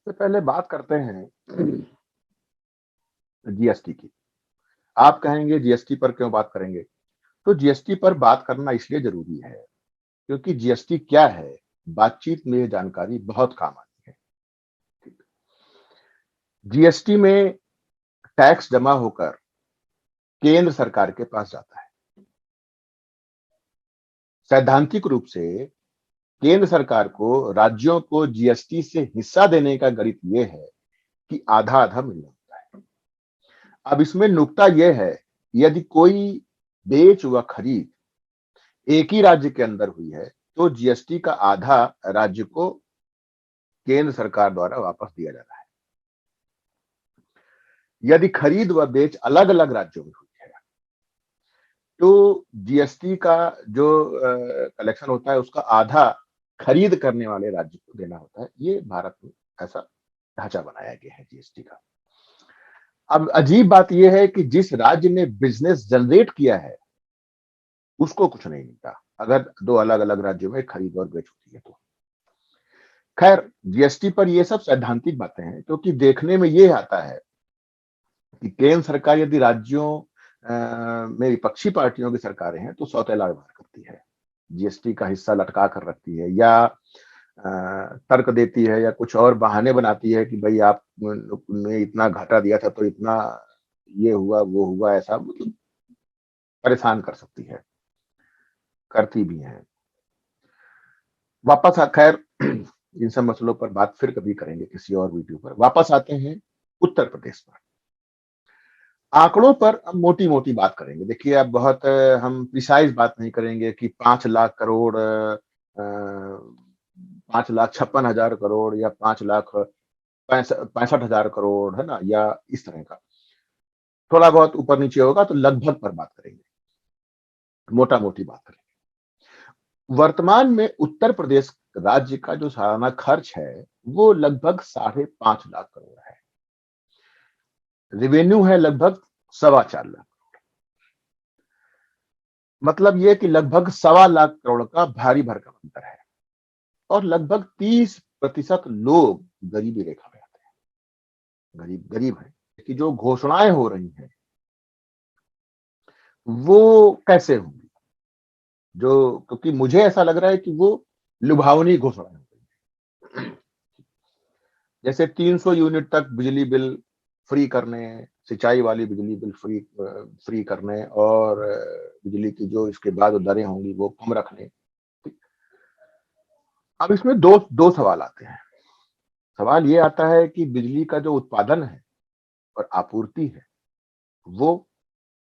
सबसे पहले बात करते हैं जीएसटी की। आप कहेंगे जीएसटी पर क्यों बात करेंगे? तो जीएसटी पर बात करना इसलिए जरूरी है क्योंकि जीएसटी क्या है, बातचीत में ये जानकारी बहुत काम आती है। जीएसटी में टैक्स जमा होकर केंद्र सरकार के पास जाता है। सैद्धांतिक रूप से केंद्र सरकार को राज्यों को जीएसटी से हिस्सा देने का गणित ये है कि आधा आधा मिलना होता है। अब इसमें नुक्ता यह है, यदि कोई बेच व खरीद एक ही राज्य के अंदर हुई है तो जीएसटी का आधा राज्य को केंद्र सरकार द्वारा वापस दिया जाता है। यदि खरीद व बेच अलग अलग राज्यों में हुई है तो जीएसटी का जो कलेक्शन होता है उसका आधा खरीद करने वाले राज्य को देना होता है। ये भारत में ऐसा ढांचा बनाया गया है जीएसटी का। अब अजीब बात यह है कि जिस राज्य ने बिजनेस जनरेट किया है उसको कुछ नहीं मिलता अगर दो अलग अलग राज्यों में खरीद और बेच होती है तो। खैर, जीएसटी पर ये सब सैद्धांतिक बातें हैं क्योंकि देखने में ये आता है कि केंद्र सरकार यदि राज्यों में विपक्षी पार्टियों की सरकारें हैं तो सौतेला व्यवहार करती है, जीएसटी का हिस्सा लटका कर रखती है या तर्क देती है या कुछ और बहाने बनाती है कि भाई आप ने इतना घाटा दिया था तो इतना ये हुआ वो हुआ, ऐसा मतलब परेशान कर सकती है, करती भी है। वापस खैर इन सब मसलों पर बात फिर कभी करेंगे किसी और वीडियो पर। वापस आते हैं उत्तर प्रदेश पर। आंकड़ों पर अब मोटी मोटी बात करेंगे। देखिए, अब बहुत हम प्रिसाइज बात नहीं करेंगे कि 5 लाख करोड़ 5,56,000 करोड़ या 5,65,000 करोड़, है ना, या इस तरह का थोड़ा बहुत ऊपर नीचे होगा तो लगभग पर बात करेंगे, मोटा मोटी बात करेंगे। वर्तमान में उत्तर प्रदेश राज्य का जो सालाना खर्च है वो लगभग 5.5 लाख करोड़ है। रेवेन्यू है लगभग 4.25 लाख। मतलब ये कि लगभग 1.25 लाख करोड़ का भारी भरकम अंतर है और लगभग 30% लोग गरीबी रेखा में आते हैं, गरीब गरीब है। कि जो घोषणाएं हो रही हैं वो कैसे होंगी, जो क्योंकि मुझे ऐसा लग रहा है कि वो लुभावनी घोषणाएं हो रही हैं। जैसे 300 यूनिट तक बिजली बिल फ्री करने, सिंचाई वाली बिजली बिल फ्री करने और बिजली की जो इसके बाद दरें होंगी वो कम रखने। अब इसमें दो दो सवाल आते हैं। सवाल ये आता है कि बिजली का जो उत्पादन है और आपूर्ति है वो,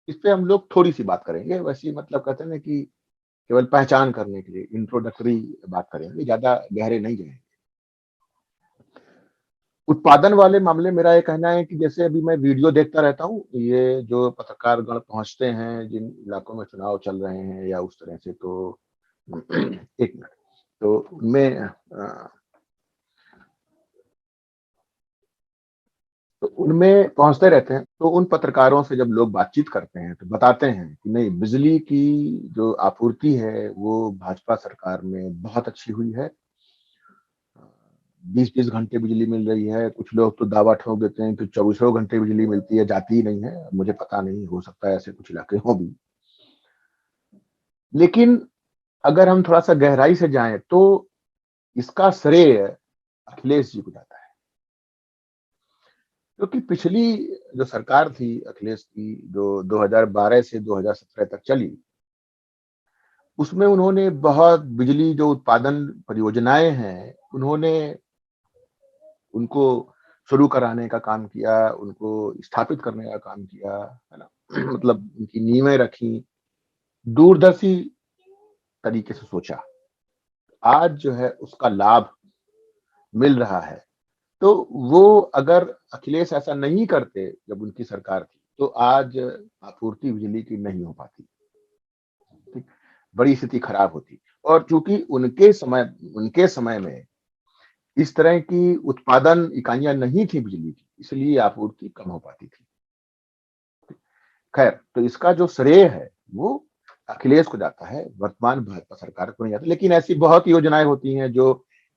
इस पे हम लोग थोड़ी सी बात करेंगे। वैसे मतलब कहते हैं ना कि केवल पहचान करने के लिए इंट्रोडक्टरी बात करेंगे, ज्यादा गहरे नहीं जाएंगे। उत्पादन वाले मामले मेरा ये कहना है कि जैसे अभी मैं वीडियो देखता रहता हूँ, ये जो पत्रकार गण पहुंचते हैं जिन इलाकों में चुनाव चल रहे हैं या उस तरह से, तो एक मिनट, तो उनमें तो उनमें पहुंचते रहते हैं। तो उन पत्रकारों से जब लोग बातचीत करते हैं तो बताते हैं कि नहीं, बिजली की जो आपूर्ति है वो भाजपा सरकार में बहुत अच्छी हुई है। 20-20 घंटे बिजली मिल रही है। कुछ लोग तो दावा ठोक देते हैं कि 24 घंटे बिजली मिलती है, जाती ही नहीं है। मुझे पता नहीं, हो सकता है ऐसे कुछ इलाके हों भी। लेकिन अगर हम थोड़ा सा गहराई से जाएं तो इसका श्रेय अखिलेश जी को जाता है, क्योंकि पिछली जो सरकार थी अखिलेश की, जो 2012 से 2017 तक चली, उसमें उन्होंने बहुत बिजली जो उत्पादन परियोजनाएं हैं उन्होंने उनको शुरू कराने का काम किया, उनको स्थापित करने का काम किया, है ना। मतलब उनकी नींवें रखी, दूरदर्शी तरीके से सोचा। आज जो है उसका लाभ मिल रहा है। तो वो अगर अखिलेश ऐसा नहीं करते जब उनकी सरकार थी तो आज आपूर्ति बिजली की नहीं हो पाती, ठीक, बड़ी स्थिति खराब होती। और चूंकि उनके समय में इस तरह की उत्पादन इकाइयां नहीं थी बिजली की, इसलिए आपूर्ति कम हो पाती थी। खैर, तो इसका जो श्रेय है वो अखिलेश को जाता है, वर्तमान भाजपा सरकार को नहीं जाता। लेकिन ऐसी बहुत योजनाएं होती हैं जो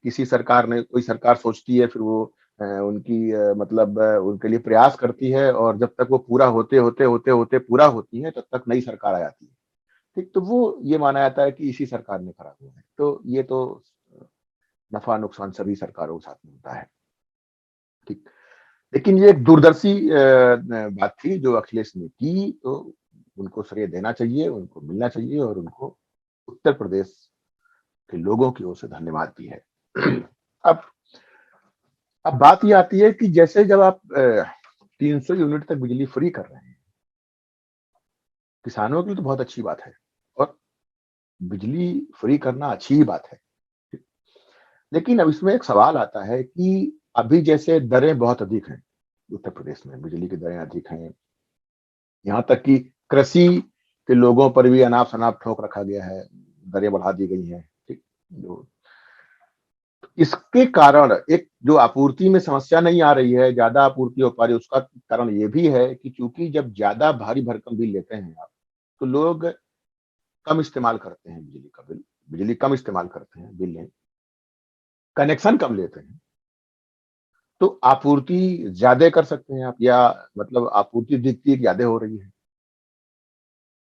किसी सरकार ने, कोई सरकार सोचती है, फिर वो उनकी मतलब उनके लिए प्रयास करती है, और जब तक वो पूरा होते पूरा होती है, तब तक नई सरकार आ जाती है। ठीक, तो वो ये माना जाता है कि इसी सरकार ने करा हुआ है। तो ये तो नफा-नुकसान सभी सरकारों के साथ में होता है। ठीक। लेकिन ये एक दूरदर्शी बात थी जो अखिलेश ने की, तो उनको श्रेय देना चाहिए, उनको मिलना चाहिए, और उनको उत्तर प्रदेश के लोगों की ओर से धन्यवाद भी है। अब अब बात ये आती है कि जैसे जब आप 300 यूनिट तक बिजली फ्री कर रहे हैं, किसानों के लिए तो बहुत अच्छी बात है, और बिजली फ्री करना अच्छी ही बात है। लेकिन अब इसमें एक सवाल आता है कि अभी जैसे दरें बहुत अधिक हैं, उत्तर प्रदेश में बिजली की दरें अधिक हैं। यहाँ तक कि कृषि के लोगों पर भी अनाप-शनाप ठोक रखा गया है, दरें बढ़ा दी गई हैं। ठीक, जो इसके कारण एक जो आपूर्ति में समस्या नहीं आ रही है, ज़्यादा आपूर्ति हो पा रही है, उसका कारण ये भी है कि चूँकि जब ज़्यादा भारी भरकम बिल लेते हैं आप, तो लोग कम इस्तेमाल करते हैं बिजली का बिल, बिजली कम इस्तेमाल करते हैं, बिल लें, कनेक्शन कम लेते हैं, तो आपूर्ति ज़्यादा कर सकते हैं आप, या मतलब आपूर्ति दिखती है कि ज़्यादा हो रही है।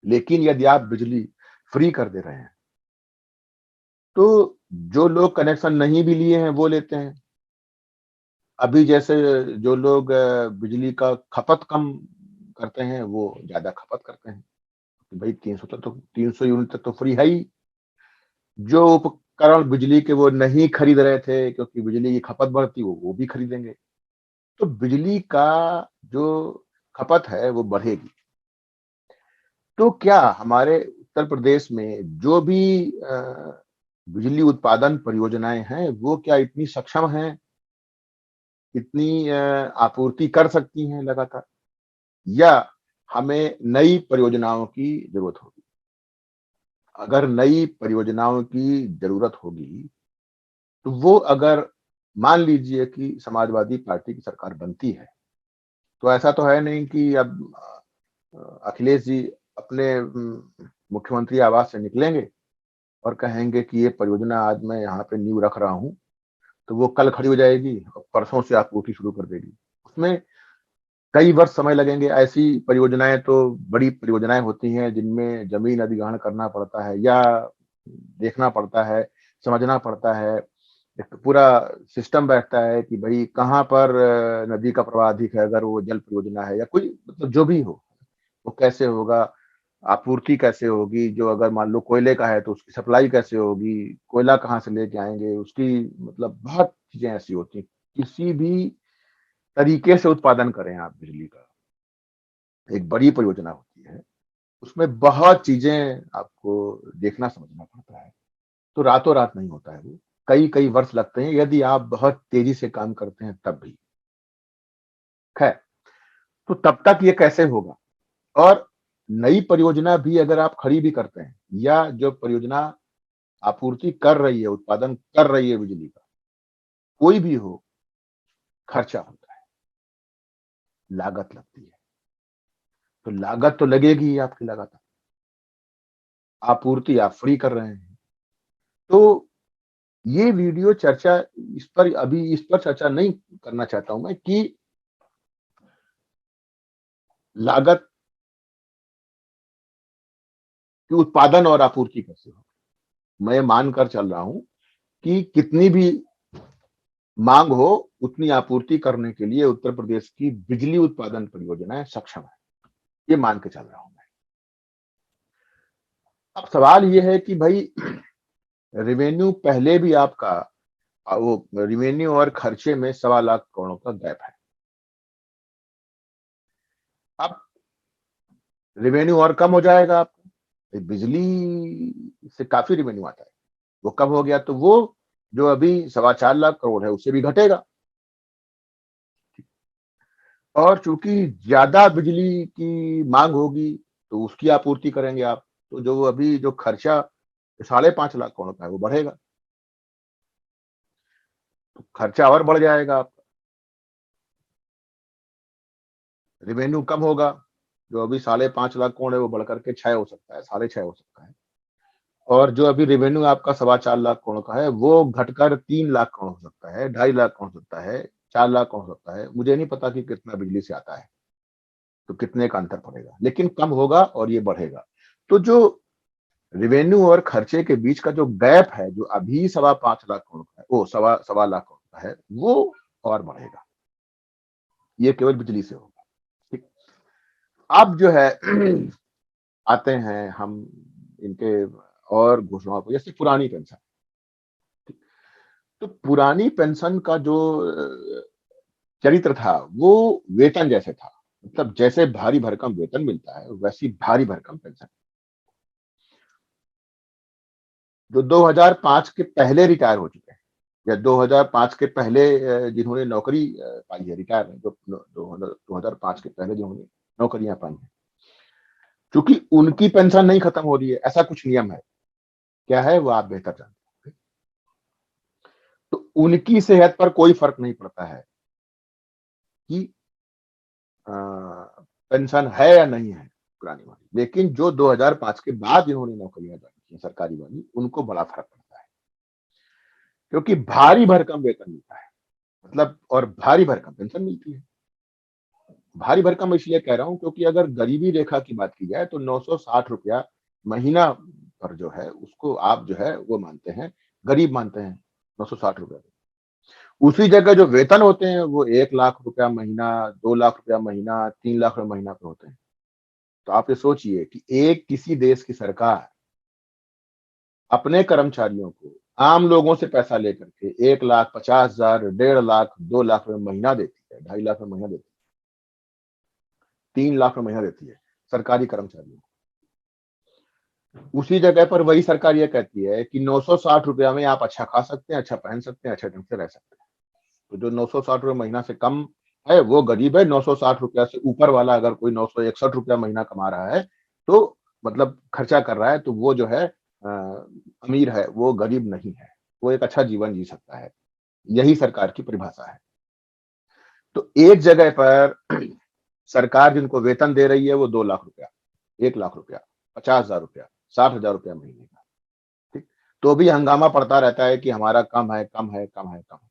लेकिन यदि आप बिजली फ्री कर दे रहे हैं, तो जो लोग कनेक्शन नहीं भी लिए हैं, वो लेते हैं। अभी जैसे जो लोग बिजली का खपत कम करते हैं, वो ज़्यादा खपत करते हैं। कि भाई 300 तक तो 300 यूनिट तक तो फ्री है ही। जो उपकरण बिजली के वो नहीं खरीद रहे थे क्योंकि बिजली की खपत बढ़ती, वो भी खरीदेंगे। तो बिजली का जो खपत है वो बढ़ेगी। तो क्या हमारे उत्तर प्रदेश में जो भी बिजली उत्पादन परियोजनाएँ हैं, वो क्या इतनी सक्षम हैं, इतनी आपूर्ति कर सकती हैं लगातार? या हमें नई परियोजनाओं की ज़रूरत होगी? अगर नई परियोजनाओं की ज़रूरत होगी, तो वो अगर मान लीजिए कि समाजवादी पार्टी की सरकार बनती है, तो ऐसा तो है नहीं कि अब अखिलेश जी अपने मुख्यमंत्री आवास से निकलेंगे और कहेंगे कि ये परियोजना आज मैं यहाँ पे नींव रख रहा हूँ, तो वो कल खड़ी हो जाएगी और परसों से आपूर्ति शुरू कर देगी। उसमें कई वर्ष समय लगेंगे। ऐसी परियोजनाएँ तो बड़ी परियोजनाएँ होती हैं जिनमें ज़मीन अधिग्रहण करना पड़ता है, या देखना पड़ता है, समझना पड़ता है। एक पूरा सिस्टम बैठता है कि भई कहाँ पर नदी का प्रवाह अधिक है, अगर वो जल परियोजना है या कोई मतलब जो भी हो, वो कैसे होगा, आपूर्ति कैसे होगी, जो अगर मान लो कोयले का है तो उसकी सप्लाई कैसे होगी, कोयला कहाँ से लेके आएँगे, उसकी मतलब बहुत चीज़ें ऐसी होती हैं। किसी भी तरीके से उत्पादन करें आप बिजली का, एक बड़ी परियोजना होती है, उसमें बहुत चीज़ें आपको देखना समझना पड़ता है। तो रातों-रात नहीं होता है वो, कई-कई वर्ष लगते हैं यदि आप बहुत तेज़ी से काम करते हैं तब भी। खैर, तो तब तक ये कैसे होगा? और नई परियोजना भी अगर आप खड़ी भी करते हैं, या जो परियोजना आपूर्ति कर रही है, उत्पादन कर रही है बिजली का, कोई भी हो, खर्चा होता है, लागत लगती है। तो लागत तो लगेगी ही आपकी लगातार, आपूर्ति आप फ्री कर रहे हैं। तो ये वीडियो चर्चा इस पर चर्चा नहीं करना चाहता हूँ मैं कि लागत की उत्पादन और आपूर्ति कैसे हो। मैं मानकर चल रहा हूँ कि कितनी भी माँग हो, उतनी आपूर्ति करने के लिए उत्तर प्रदेश की बिजली उत्पादन परियोजनाएँ सक्षम है। ये मान के चल रहा हूँ मैं। अब सवाल ये है कि भई रेवेन्यू पहले भी आपका वो रेवेन्यू और खर्चे में सवा लाख करोड़ का गैप है। अब रेवेन्यू और कम हो जाएगा आपका। बिजली से काफ़ी रेवेन्यू आता है। वो कम हो गया तो वो जो अभी सवा 4 लाख करोड़ है उससे भी घटेगा। और चूँकि ज़्यादा बिजली की माँग होगी, तो उसकी आपूर्ति करेंगे आप। तो जो अभी जो खर्चा साढ़े 5 लाख करोड़ का है, वो बढ़ेगा। तो खर्चा और बढ़ जाएगा आपका। रेवेन्यू कम होगा, जो अभी साढ़े 5 लाख करोड़ है, वो बढ़ कर के 6 हो सकता है, साढ़े 6 हो सकता है। और जो अभी रेवेन्यू आपका सवा 4 लाख करोड़ का है, वो घटकर 3 लाख करोड़ हो सकता है, ढाई लाख करोड़ हो सकता है। 4 लाख का हो सकता है, मुझे नहीं पता कि कितना बिजली से आता है, तो कितने का अंतर पड़ेगा, लेकिन कम होगा और ये बढ़ेगा। तो जो रेवेन्यू और खर्चे के बीच का जो गैप है, जो अभी 5.25 लाख करोड़ का है, वो सवा सवा लाख करोड़ का है, वो और बढ़ेगा। ये केवल बिजली से होगा। ठीक। अब जो है आते हैं हम इनके और घोषणाओं पर, जैसे पुरानी पेंशन। तो पुरानी पेंशन का जो चरित्र था, वो वेतन जैसे था। मतलब जैसे भारी भरकम वेतन मिलता है, वैसी भारी भरकम पेंशन। जो 2005 के पहले रिटायर हो चुके हैं, या 2005 के पहले जिन्होंने नौकरी पाई है, रिटायर है, जो 2005 के पहले जिन्होंने नौकरियां पाई हैं, क्योंकि उनकी पेंशन नहीं खत्म हो रही है, ऐसा कुछ नियम है। क्या है वो आप बेहतर जानते हैं। तो उनकी सेहत पर कोई फर्क नहीं पड़ता है कि पेंशन है या नहीं है पुरानी वाली, लेकिन जो 2005 के बाद जिन्होंने नौकरियां ज्वाइन की सरकारी वाली, उनको बड़ा फर्क पड़ता है, क्योंकि भारी भरकम वेतन मिलता है, मतलब, और भारी भरकम पेंशन मिलती है। भारी भरकम इसलिए कह रहा हूं क्योंकि अगर गरीबी रेखा की बात की जाए तो 960 रुपया महीना पर जो है, उसको आप जो है वो मानते हैं, गरीब मानते हैं, 960 रुपया। उसी जगह जो वेतन होते हैं वो 1 लाख रुपया महीना, 2 लाख रुपया महीना, 3 लाख रुपया महीना पे होते हैं। तो आप ये सोचिए कि एक किसी देश की सरकार अपने कर्मचारियों को, आम लोगों से पैसा लेकर के 1,50,000, 1.5 लाख, 2 लाख रुपए महीना देती है, 2.5 लाख रुपए महीना देती है, 3 लाख रुपए महीना देती है सरकारी कर्मचारियों को। उसी जगह पर वही सरकार ये कहती है कि 960 रुपया में आप अच्छा खा सकते हैं, अच्छा पहन सकते हैं, अच्छे ढंग से रह सकते हैं। तो जो 960 रुपये महीना से कम है वो गरीब है, 960 रुपया से ऊपर वाला अगर कोई 961 रुपया महीना कमा रहा है, तो मतलब खर्चा कर रहा है, तो वो जो है अमीर है, वो गरीब नहीं है, वो एक अच्छा जीवन जी सकता है। यही सरकार की परिभाषा है। तो एक जगह पर सरकार जिनको वेतन दे रही है वो 2 लाख रुपया, 1 लाख रुपया, 50,000 रुपया, 60,000 रुपया महीने का। ठीक। तो भी हंगामा पड़ता रहता है कि हमारा कम है, कम है, कम है, कम है।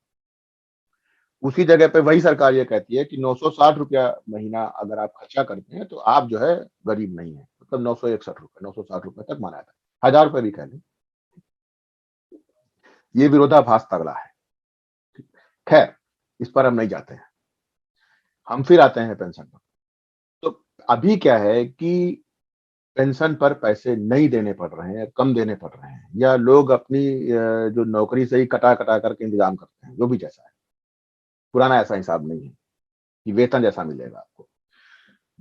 उसी जगह पे वही सरकार ये कहती है कि 960 रुपया महीना अगर आप खर्चा करते हैं तो आप जो है गरीब नहीं है, मतलब 961 रुपये, 960 रुपये तक माना जाता है, 1,000 रुपये भी कह लें। ये विरोधाभास तगड़ा है। खैर, इस पर हम नहीं जाते हैं। हम फिर आते हैं पेंशन पर। तो अभी क्या है कि पेंशन पर पैसे नहीं देने पड़ रहे हैं, कम देने पड़ रहे हैं, या लोग अपनी जो नौकरी से ही कटा कटा करके इंतजाम करते हैं, जो भी जैसा है। पुराना ऐसा हिसाब नहीं है कि वेतन जैसा मिलेगा आपको।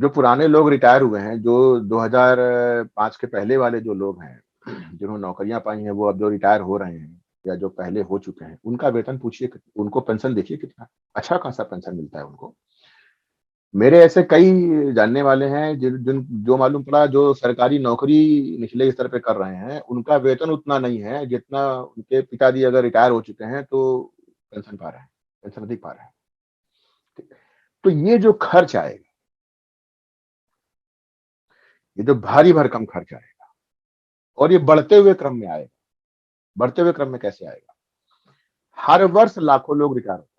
जो पुराने लोग रिटायर हुए हैं, जो 2005 के पहले वाले जो लोग हैं, जिन्होंने नौकरियां पाई हैं, वो अब जो रिटायर हो रहे हैं या जो पहले हो चुके हैं, उनका वेतन पूछिए, उनको पेंशन देखिए कितना अच्छा खासा पेंशन मिलता है उनको। मेरे ऐसे कई जानने वाले हैं जिन जिन जो मालूम पड़ा जो सरकारी नौकरी निचले स्तर पे कर रहे हैं, उनका वेतन उतना नहीं है जितना उनके पिताजी अगर रिटायर हो चुके हैं तो पेंशन पा रहे हैं, पेंशन अधिक पा रहे हैं। ठीक। तो ये जो खर्च आएगा, ये जो भारी भरकम खर्च आएगा, और ये बढ़ते हुए क्रम में आएगा। बढ़ते हुए क्रम में कैसे आएगा? हर वर्ष लाखों लोग रिटायर होते हैं।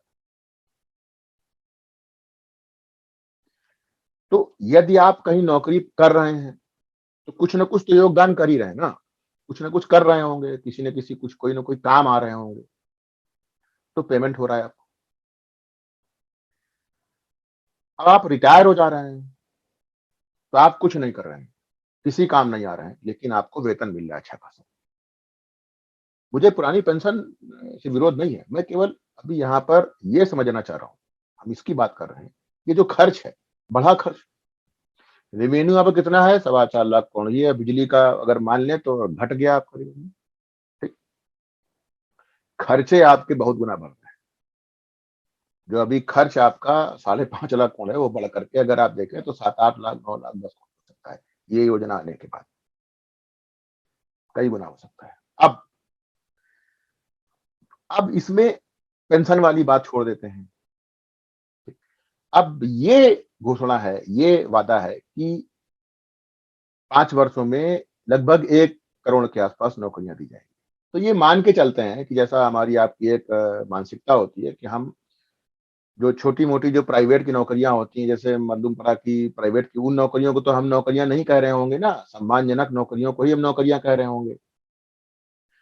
तो यदि आप कहीं नौकरी कर रहे हैं तो कुछ ना कुछ तो योगदान कर ही रहे हैं ना, कुछ ना कुछ कर रहे होंगे, किसी न किसी कुछ कोई ना कोई काम आ रहे होंगे, तो पेमेंट हो रहा है आपको। अब आप रिटायर हो जा रहे हैं तो आप कुछ नहीं कर रहे हैं, किसी काम नहीं आ रहे हैं, लेकिन आपको वेतन मिल रहा है अच्छा खासा। मुझे पुरानी पेंशन से विरोध नहीं है, मैं केवल अभी यहाँ पर ये समझना चाह रहा हूँ, हम इसकी बात कर रहे हैं। ये जो खर्च है, बढ़ा खर्च, रेवेन्यू अब कितना है, 4.25 लाख करोड़। ये बिजली का अगर मान लें तो घट गया आपका रेवेन्यू। ठीक। खर्चे आपके बहुत गुना बढ़ रहे हैं। जो अभी खर्च आपका 5.5 लाख करोड़ है, वो बढ़ करके अगर आप देखें तो 7-8 लाख, 9 लाख, 10 लाख हो सकता है, ये योजना आने के बाद कई गुना हो सकता है। अब इसमें पेंशन वाली बात छोड़ देते हैं। अब ये घोषणा है, ये वादा है कि 5 वर्षों में लगभग 1 करोड़ के आसपास नौकरियां दी जाएंगी। तो ये मान के चलते हैं कि जैसा हमारी आपकी एक मानसिकता होती है कि हम जो छोटी-मोटी जो प्राइवेट की नौकरियाँ होती हैं, जैसे मर्दूम-परा की प्राइवेट की, उन नौकरियों को तो हम नौकरियाँ नहीं कह रहे होंगे ना, सम्मानजनक नौकरियों को ही हम नौकरियाँ कह रहे होंगे।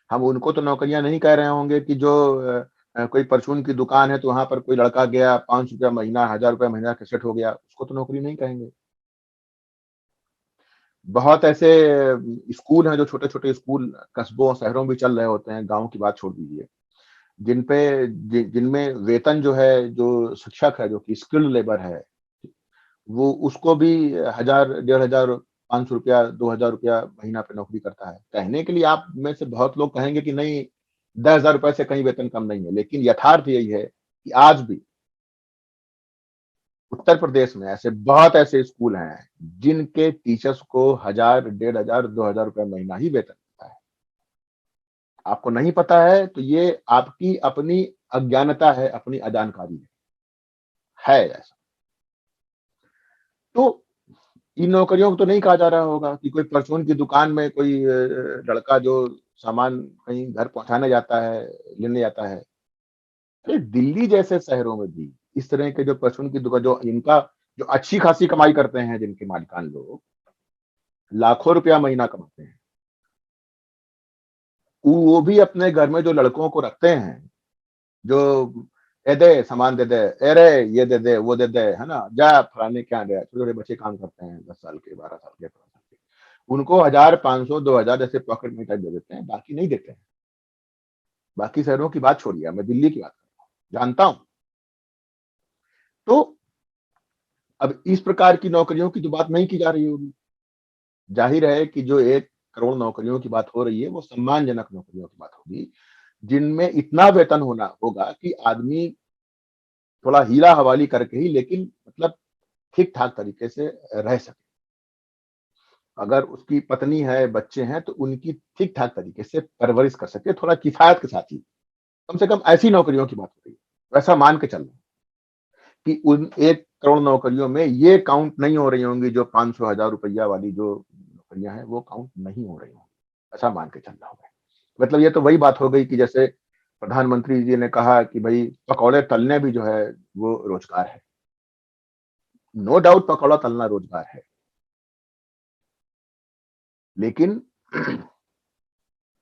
हम उनको तो नौकरियाँ नहीं कह रहे होंगे कि जो कोई परचून की दुकान है, तो वहाँ पर कोई लड़का गया, ₹500 महीना, ₹1000 महीना का सेट हो गया, उसको तो नौकरी नहीं कहेंगे। बहुत ऐसे स्कूल हैं, जो छोटे-छोटे स्कूल कस्बों, शहरों में भी चल रहे होते हैं, गाँव की बात छोड़ दीजिए। जिन पे जिनमें वेतन जो है, जो शिक्षक है, जो कि स्किल्ड लेबर है, वो उसको भी 1000, 1500, ₹500, ₹2000 महीना पे नौकरी करता है। कहने के लिए आप में से बहुत लोग कहेंगे कि नहीं, ₹10,000 से कहीं वेतन कम नहीं है, लेकिन यथार्थ यही है कि आज भी उत्तर प्रदेश में ऐसे बहुत ऐसे स्कूल हैं, जिनके टीचर्स को 1000, 1500, ₹2000 महीना ही वेतन मिलता है। आपको नहीं पता है, तो ये आपकी अपनी अज्ञानता है, अपनी अजानकारी है ऐसा। तो इन नौकरियों को तो नहीं कहा जा रहा होगा कि कोई परचून की दुकान में कोई लड़का जो सामान कहीं घर पहुँचाने जाता है, लेने जाता है। अरे दिल्ली जैसे शहरों में भी इस तरह के जो परचून की दुकान, जो इनका जो अच्छी खासी कमाई करते हैं, जिनके मालिकान लोग लाखों रुपया महीना कमाते हैं, वो भी अपने घर में जो लड़कों को रखते हैं, जो दे दे सामान दे दे, अरे ये दे दे, वो दे दे, है ना? जा फलाने के यहाँ गया, छोटे-छोटे बच्चे काम करते हैं, 10 साल के, 12 साल के, 15 साल के। उनको 1000, 500, 2000 ऐसे पॉकेट मनी टाइप दे देते हैं, बाकी नहीं देते हैं। बाकी शहरों की बात छोड़िए, मैं दिल्ली की बात कर रहा हूँ, जानता हूँ। तो अब इस प्रकार की नौकरियों की तो बात नहीं की जा रही होगी। ज़ाहिर है कि जो 1 करोड़ नौकरियों की बात हो रही है, वो सम्मानजनक नौकरियों की बात होगी, जिनमें इतना वेतन होना होगा कि आदमी थोड़ा हीला-हवाली करके ही, लेकिन मतलब ठीक-ठाक तरीके से रह सके। अगर उसकी पत्नी है, बच्चे हैं, तो उनकी ठीक-ठाक तरीके से परवरिश कर सके, थोड़ा किफ़ायत के साथ ही। कम से कम ऐसी नौकरियों की बात हो रही है। वैसा मान के चलना कि उन 1 करोड़ नौकरियों में ये काउंट नहीं हो रही होंगी, जो 500, ₹1000 वाली जो नौकरियाँ हैं, वो काउंट नहीं हो रही होंगी। ऐसा मान के चलना होगा। मतलब ये तो वही बात हो गई कि जैसे प्रधानमंत्री जी ने कहा कि भई पकौड़े तलने भी जो है, वो रोज़गार है। नो डाउट पकौड़ा तलना रोज़गार है। लेकिन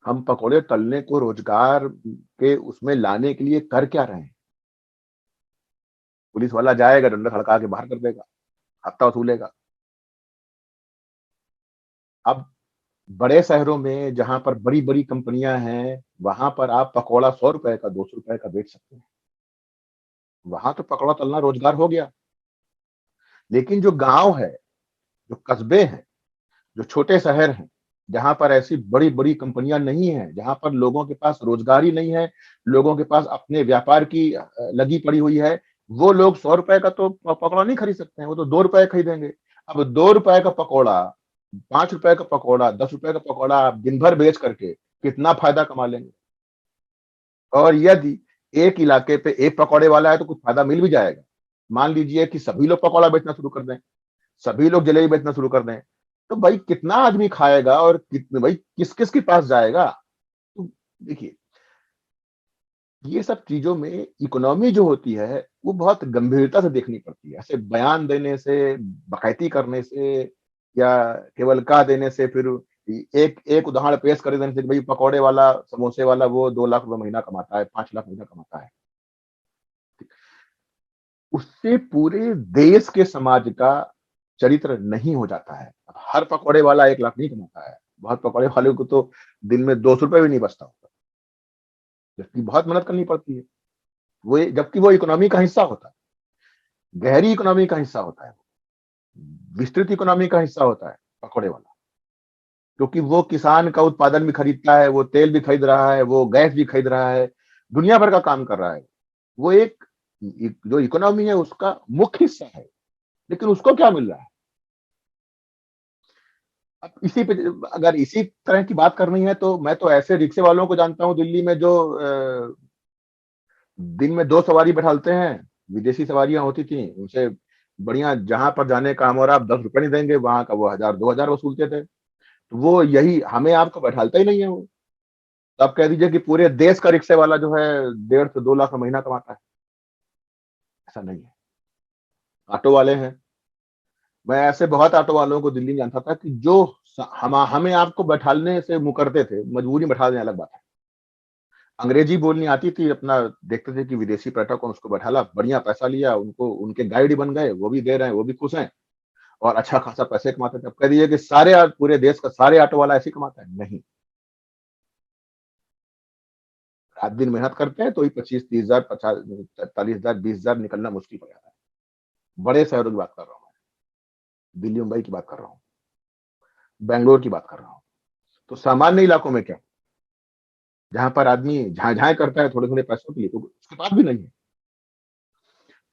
हम पकौड़े तलने को रोज़गार के उसमें लाने के लिए कर क्या रहे हैं? पुलिस वाला जाएगा, डंडा खड़का के बाहर कर देगा, हफ्ता वसूलेगा। अब बड़े शहरों में जहाँ पर बड़ी-बड़ी कंपनियाँ हैं, वहाँ पर आप पकौड़ा ₹100 का, ₹200 का बेच सकते हैं। वहाँ तो पकौड़ा तलना रोज़गार हो गया। लेकिन जो गाँव है, जो कस्बे हैं, जो छोटे शहर हैं, जहाँ पर ऐसी बड़ी-बड़ी कंपनियाँ नहीं हैं, जहाँ पर लोगों के पास रोज़गार ही नहीं है, लोगों के पास अपने व्यापार की लगी पड़ी हुई है, वो लोग ₹100 का तो पकौड़ा नहीं खरीद सकते हैं, वो तो ₹2 खरीदेंगे। अब ₹2 का पकौड़ा, ₹5 का पकौड़ा, ₹10 का पकौड़ा आप दिन भर बेच करके कितना फ़ायदा कमा लेंगे। और यदि एक इलाके पे एक पकौड़े वाला है, तो कुछ फ़ायदा मिल भी जाएगा। मान लीजिए कि सभी लोग पकौड़ा बेचना शुरू कर दें, सभी लोग जलेबी बेचना शुरू कर दें, तो भाई कितना आदमी खाएगा और कितने भाई किस-किस के पास जाएगा? तो देखिए, ये सब चीज़ों में इकोनॉमी जो होती है, वो बहुत गंभीरता से देखनी पड़ती है। ऐसे बयान देने से, बकैती करने से या केवल कह देने से, फिर एक एक उदाहरण पेश कर देने से कि भई पकौड़े वाला, समोसे वाला वो 2 लाख रुपए महीना कमाता है, 5 लाख महीना कमाता है। उससे पूरे देश के समाज का चरित्र नहीं हो जाता है। अब हर पकौड़े वाला 1 लाख नहीं कमाता है। बहुत पकौड़े वाले को तो दिन में ₹200 भी नहीं बचता होगा, जबकि बहुत मेहनत करनी पड़ती है। वो जबकि वो इकोनॉमी का हिस्सा होता है, गहरी इकोनॉमी का हिस्सा होता है, विस्तृत इकोनॉमी का हिस्सा होता है पकौड़े वाला। क्योंकि वो किसान का उत्पादन भी खरीदता है, वो तेल भी खरीद रहा है, वो गैस भी खरीद रहा है, दुनिया भर का काम कर रहा है। वो एक जो इकोनॉमी है, उसका मुख्य हिस्सा है, लेकिन उसको क्या मिल रहा है? अब इसी पे अगर इसी तरह की बात करनी है, तो मैं तो ऐसे रिक्शे वालों को जानता हूँ दिल्ली में, जो दिन में 2 सवारी बैठालते हैं, विदेशी सवारियाँ होती थी, उनसे बढ़िया जहाँ पर जाने का हम और आप ₹10 नहीं देंगे, वहाँ का वो 1000, 2000 वसूलते थे। तो वो यही हमें आपको बैठालता ही नहीं है वो। तो आप कह दीजिए कि पूरे देश का रिक्शे वाला जो है 1.5 से 2 लाख का महीना कमाता है। ऐसा नहीं है। ऑटो वाले हैं, मैं ऐसे बहुत ऑटो वालों को दिल्ली में जानता था कि जो हमें आपको बैठाने से मुकरते थे, मजबूरी में बैठा देने अलग बात है। अंग्रेजी बोलनी आती थी, अपना देखते थे कि विदेशी पर्यटक को उसको बैठाला, बढ़िया पैसा लिया, उनको उनके गाइड बन गए, वो भी दे रहे हैं, वो भी खुश हैं और अच्छा खासा पैसे कमाते थे। अब कह दीजिए कि पूरे देश का सारे ऑटो वाला ऐसे कमाता है? नहीं। रात दिन मेहनत करते हैं तो ही 25-30 हजार, 50-40 हजार, 20 हजार निकलना मुश्किल हो जाता है। बड़े शहरों की बात कर रहा हूँ, दिल्ली मुंबई की बात कर रहा हूँ, बैंगलोर की बात कर रहा हूँ। तो सामान्य इलाकों में क्या, जहां पर आदमी झाए करता है थोड़े थोड़े पैसों के लिए, तो उसके पास भी नहीं है।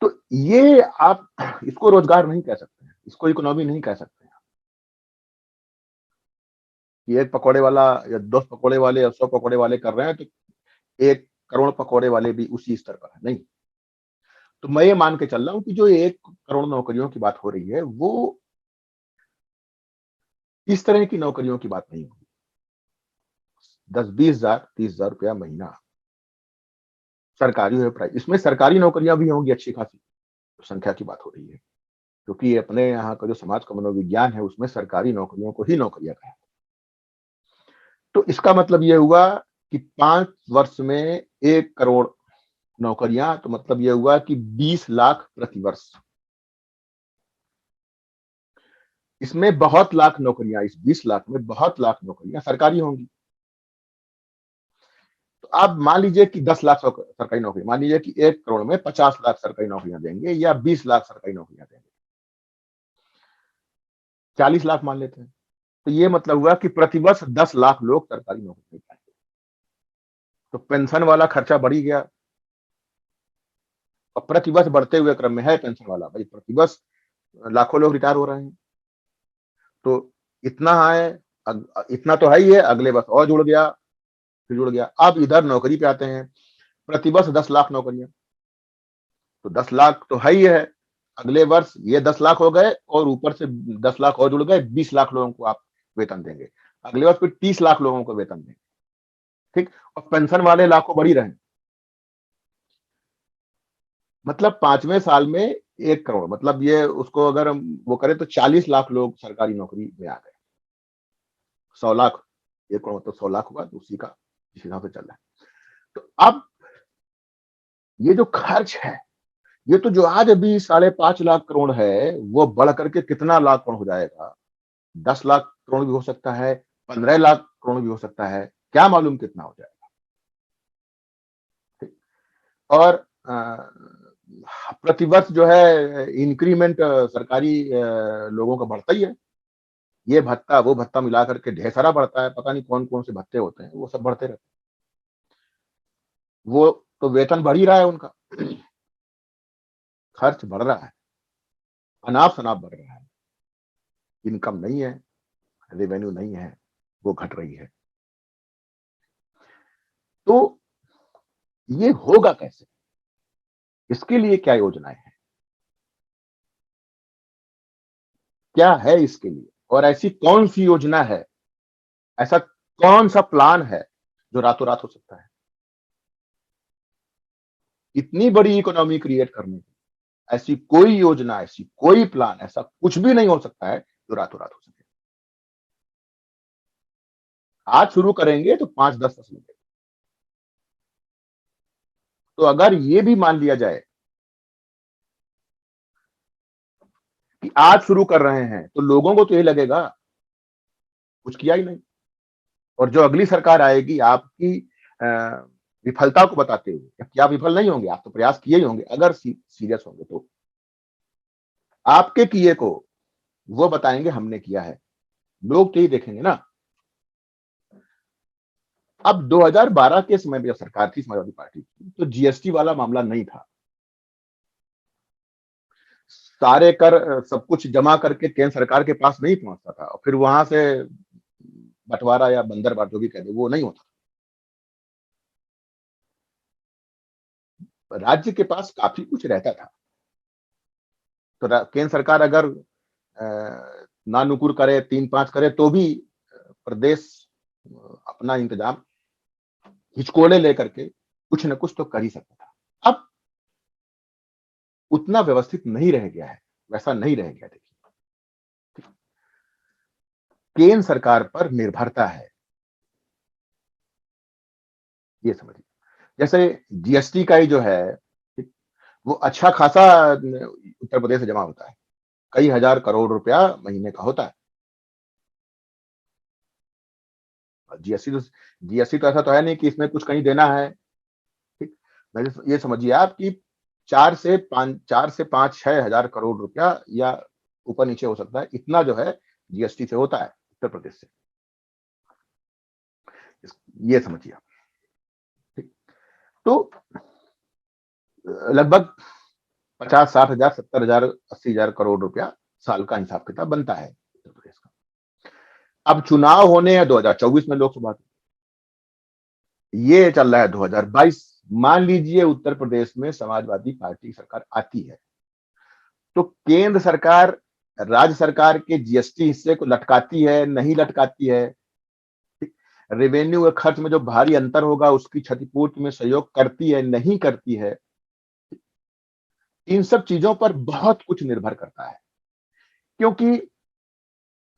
तो ये आप इसको रोजगार नहीं कह सकते हैं, इसको इकोनॉमी नहीं कह सकते हैं कि एक पकौड़े वाला या 10 पकौड़े वाले या 100 पकौड़े वाले कर रहे हैं तो 1 करोड़ पकौड़े वाले भी उसी स्तर पर है, नहीं। तो मैं ये मान के चल रहा हूं कि जो 1 करोड़ नौकरियों की बात हो रही है, वो इस तरह की नौकरियों की बात नहीं होगी। 10-20 हजार, 30 हजार रुपया महीना, सरकारी हो या प्राइवेट, इसमें सरकारी नौकरियां भी होंगी अच्छी खासी, तो संख्या की बात हो रही है, क्योंकि अपने यहाँ का जो समाज का मनोविज्ञान है उसमें सरकारी नौकरियों को ही नौकरियां कहा। तो इसका मतलब ये हुआ कि 5 वर्ष में 1 करोड़ नौकरियां, तो मतलब ये हुआ कि 20 लाख प्रतिवर्ष। इसमें बहुत लाख नौकरियां, इस 20 लाख में बहुत लाख नौकरियां सरकारी होंगी। तो आप मान लीजिए कि 10 लाख सरकारी नौकरी, मान लीजिए कि 1 करोड़ में 50 लाख सरकारी नौकरियां देंगे या 20 लाख सरकारी नौकरियां देंगे, 40 लाख मान लेते हैं। तो ये मतलब हुआ कि प्रतिवर्ष 10 लाख लोग सरकारी नौकरी पाएंगे। तो पेंशन वाला खर्चा बढ़ ही गया, और प्रतिवर्ष बढ़ते हुए क्रम में है पेंशन वाला, भाई प्रतिवर्ष लाखों लोग रिटायर हो रहे हैं। तो इतना है, इतना तो है ही है, अगले वर्ष और जुड़ गया, फिर जुड़ गया। अब इधर नौकरी पे आते हैं, प्रतिवर्ष 10 लाख नौकरियां, तो 10 लाख तो है ही है, अगले वर्ष ये 10 लाख हो गए और ऊपर से 10 लाख और जुड़ गए, 20 लाख लोगों को आप वेतन देंगे। अगले वर्ष फिर 30 लाख लोगों को वेतन देंगे, ठीक। और पेंशन वाले लाखों बढ़ी रहे, मतलब 5वें साल में 1 करोड़, मतलब ये उसको अगर हम वो करें तो 40 लाख लोग सरकारी नौकरी में आ गए। 100 लाख, 1 करोड़ तो 100 लाख हुआ, तो उसी का इस हिसाब से चल रहा है। तो अब ये जो खर्च है, ये तो जो आज अभी 5.5 लाख करोड़ है, वो बढ़ करके कितना लाख करोड़ हो जाएगा? 10 लाख करोड़ भी हो सकता है, 15 लाख करोड़ भी हो सकता है, क्या मालूम कितना हो जाएगा। और प्रतिवर्ष जो है इंक्रीमेंट सरकारी लोगों का बढ़ता ही है, ये भत्ता वो भत्ता मिला करके ढेर सारा बढ़ता है, पता नहीं कौन कौन से भत्ते होते हैं, वो सब बढ़ते रहते हैं। वो तो वेतन बढ़ ही रहा है उनका, खर्च बढ़ रहा है, अनाप शनाप बढ़ रहा है, इनकम नहीं है, रेवेन्यू नहीं है, वो घट रही है। तो ये होगा कैसे, इसके लिए क्या योजनाएं हैं, क्या है इसके लिए, और ऐसी कौन सी योजना है, ऐसा कौन सा प्लान है जो रातों रात हो सकता है? इतनी बड़ी इकोनॉमी क्रिएट करने की ऐसी कोई योजना, ऐसी कोई प्लान, ऐसा कुछ भी नहीं हो सकता है जो रातों रात हो सके। आज शुरू करेंगे तो 5-10 वर्ष लगेगा। तो अगर ये भी मान लिया जाए कि आज शुरू कर रहे हैं, तो लोगों को तो ये लगेगा कुछ किया ही नहीं, और जो अगली सरकार आएगी आपकी विफलता को बताते हुए, क्या विफल नहीं होंगे, आप तो प्रयास किए ही होंगे, अगर सीरियस होंगे तो आपके किए को वो बताएंगे हमने किया है, लोग तो ही देखेंगे ना। अब 2012 के समय में जब सरकार थी समाजवादी पार्टी की, तो जीएसटी वाला मामला नहीं था, सारे कर सब कुछ जमा करके केंद्र सरकार के पास नहीं पहुंचता था, और फिर वहां से बंटवारा या बंदर बाट जो भी कह दे, वो नहीं होता। राज्य के पास काफी कुछ रहता था, तो केंद्र सरकार अगर नानुकुर करे, 3-5 करे, तो भी प्रदेश अपना इंतजाम हिचकोले लेकर के कुछ न कुछ तो कर ही सकता था। अब उतना व्यवस्थित नहीं रह गया है, वैसा नहीं रह गया। देखिए, केंद्र सरकार पर निर्भरता है, ये समझिए। जैसे जीएसटी का ही जो है, वो अच्छा खासा उत्तर प्रदेश से जमा होता है, कई हजार करोड़ रुपया महीने का होता है। जीएसटी तो ऐसा तो है नहीं कि इसमें कुछ कहीं देना है। ठीक, ये समझिए आप कि 4 से 5 6 हजार करोड़ रुपया या ऊपर नीचे हो सकता है, इतना जो है जीएसटी से होता है उत्तर प्रदेश से। ये समझिए आप। ठीक, तो लगभग 50 60 हजार 70 हजार 80 हजार करोड़ रुपया साल का हिसाब किताब बनता है उत्तर प्रदेश का। अब चुनाव होने हैं 2024 में, लोकसभा, ये चल रहा है 2022। मान लीजिए उत्तर प्रदेश में समाजवादी पार्टी की सरकार आती है, तो केंद्र सरकार राज्य सरकार के जीएसटी हिस्से को लटकाती है, नहीं लटकाती है। रेवेन्यू के खर्च में जो भारी अंतर होगा उसकी क्षतिपूर्ति में सहयोग करती है, नहीं करती है। इन सब चीजों पर बहुत कुछ निर्भर करता है, क्योंकि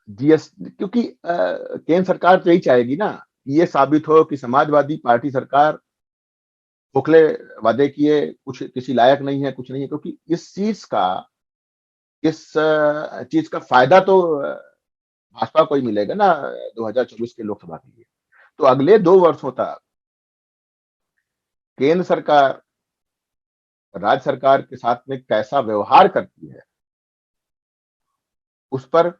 क्योंकि केंद्र सरकार तो यही चाहेगी ना, ये साबित हो कि समाजवादी पार्टी सरकार खोखले वादे किए, कुछ किसी लायक नहीं है, कुछ नहीं है। क्योंकि इस चीज का फायदा तो भाजपा को ही मिलेगा ना 2024 के लोकसभा के लिए। तो अगले 2 वर्षों तक केंद्र सरकार राज्य सरकार के साथ में कैसा व्यवहार करती है, उस पर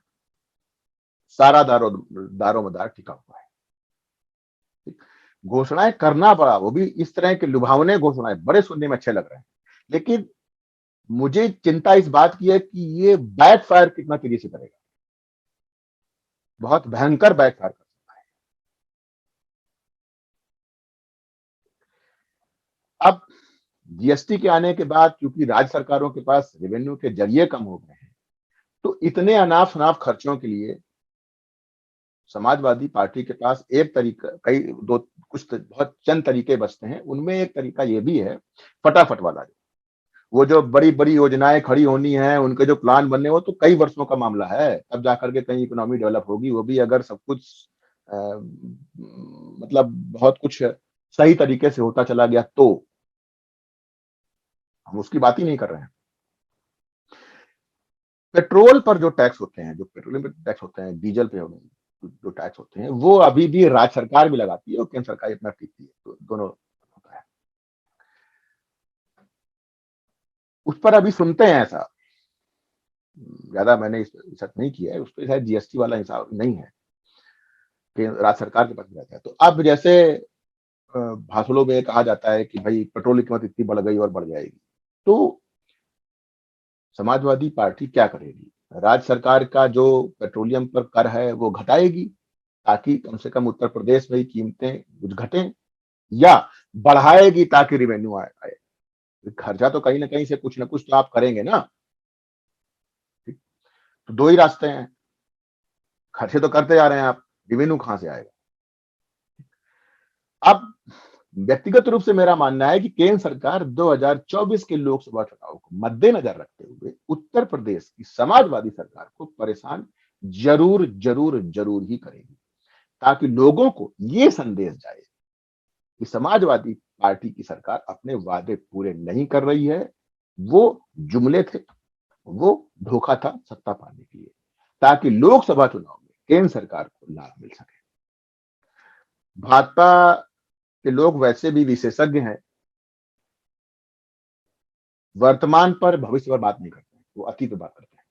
सारा दारोमदार टिका हुआ है। घोषणाएं करना पड़ा, वो भी इस तरह के लुभावने घोषणाएं, बड़े सुनने में अच्छे लग रहे हैं, लेकिन मुझे चिंता इस बात की है कि ये बैकफायर कितना तेजी से करेगा, बहुत भयंकर बैकफायर कर सकता है। अब जीएसटी के आने के बाद, क्योंकि राज्य सरकारों के पास रेवेन्यू के जरिए कम हो गए हैं, तो इतने अनाप शनाप खर्चों के लिए समाजवादी पार्टी के पास एक तरीका, कई दो कुछ बहुत चंद तरीके बचते हैं। उनमें एक तरीका ये भी है, फटाफट वाला, वो जो बड़ी बड़ी योजनाएं खड़ी होनी है, उनके जो प्लान बनने, वो तो कई वर्षों का मामला है, तब जाकर के कहीं इकोनॉमी डेवलप होगी। वो भी अगर सब कुछ मतलब बहुत कुछ सही तरीके से होता चला गया, तो हम उसकी बात ही नहीं कर रहे हैं। पेट्रोल पर जो टैक्स होते हैं, जो पेट्रोलियम पे टैक्स होते हैं, डीजल पे जो टैक्स होते हैं, वो अभी भी राज्य सरकार भी लगाती है और केंद्र सरकार अपना टीकती है, तो दोनों होता है। उस पर अभी सुनते हैं ऐसा, ज्यादा मैंने रिसर्च नहीं किया है, उस पर शायद जीएसटी वाला हिसाब नहीं है कि राज्य सरकार के पास रहता है। तो अब जैसे भाषणों में कहा जाता है कि भाई पेट्रोल की कीमत इतनी बढ़ गई और बढ़ जाएगी, तो समाजवादी पार्टी क्या करेगी? राज्य सरकार का जो पेट्रोलियम पर कर है वो घटाएगी, ताकि कम से कम उत्तर प्रदेश में ही कीमतें कुछ घटें, या बढ़ाएगी ताकि रिवेन्यू आए। खर्चा तो कहीं ना कहीं से कुछ ना कुछ तो आप करेंगे ना। तो दो ही रास्ते हैं, खर्चे तो करते जा रहे हैं आप, रिवेन्यू कहां से आएगा? अब व्यक्तिगत रूप से मेरा मानना है कि केंद्र सरकार 2024 के लोकसभा चुनाव को मद्देनजर रखते हुए उत्तर प्रदेश की समाजवादी सरकार को परेशान जरूर जरूर जरूर ही करेगी, ताकि लोगों को ये संदेश जाए कि समाजवादी पार्टी की सरकार अपने वादे पूरे नहीं कर रही है, वो जुमले थे, वो धोखा था सत्ता पाने के लिए, ताकि लोकसभा चुनाव में केंद्र सरकार को लाभ मिल सके। भाजपा के लोग वैसे भी विशेषज्ञ हैं, वर्तमान पर भविष्य पर बात नहीं करते हैं, वो अतीत पर बात करते हैं।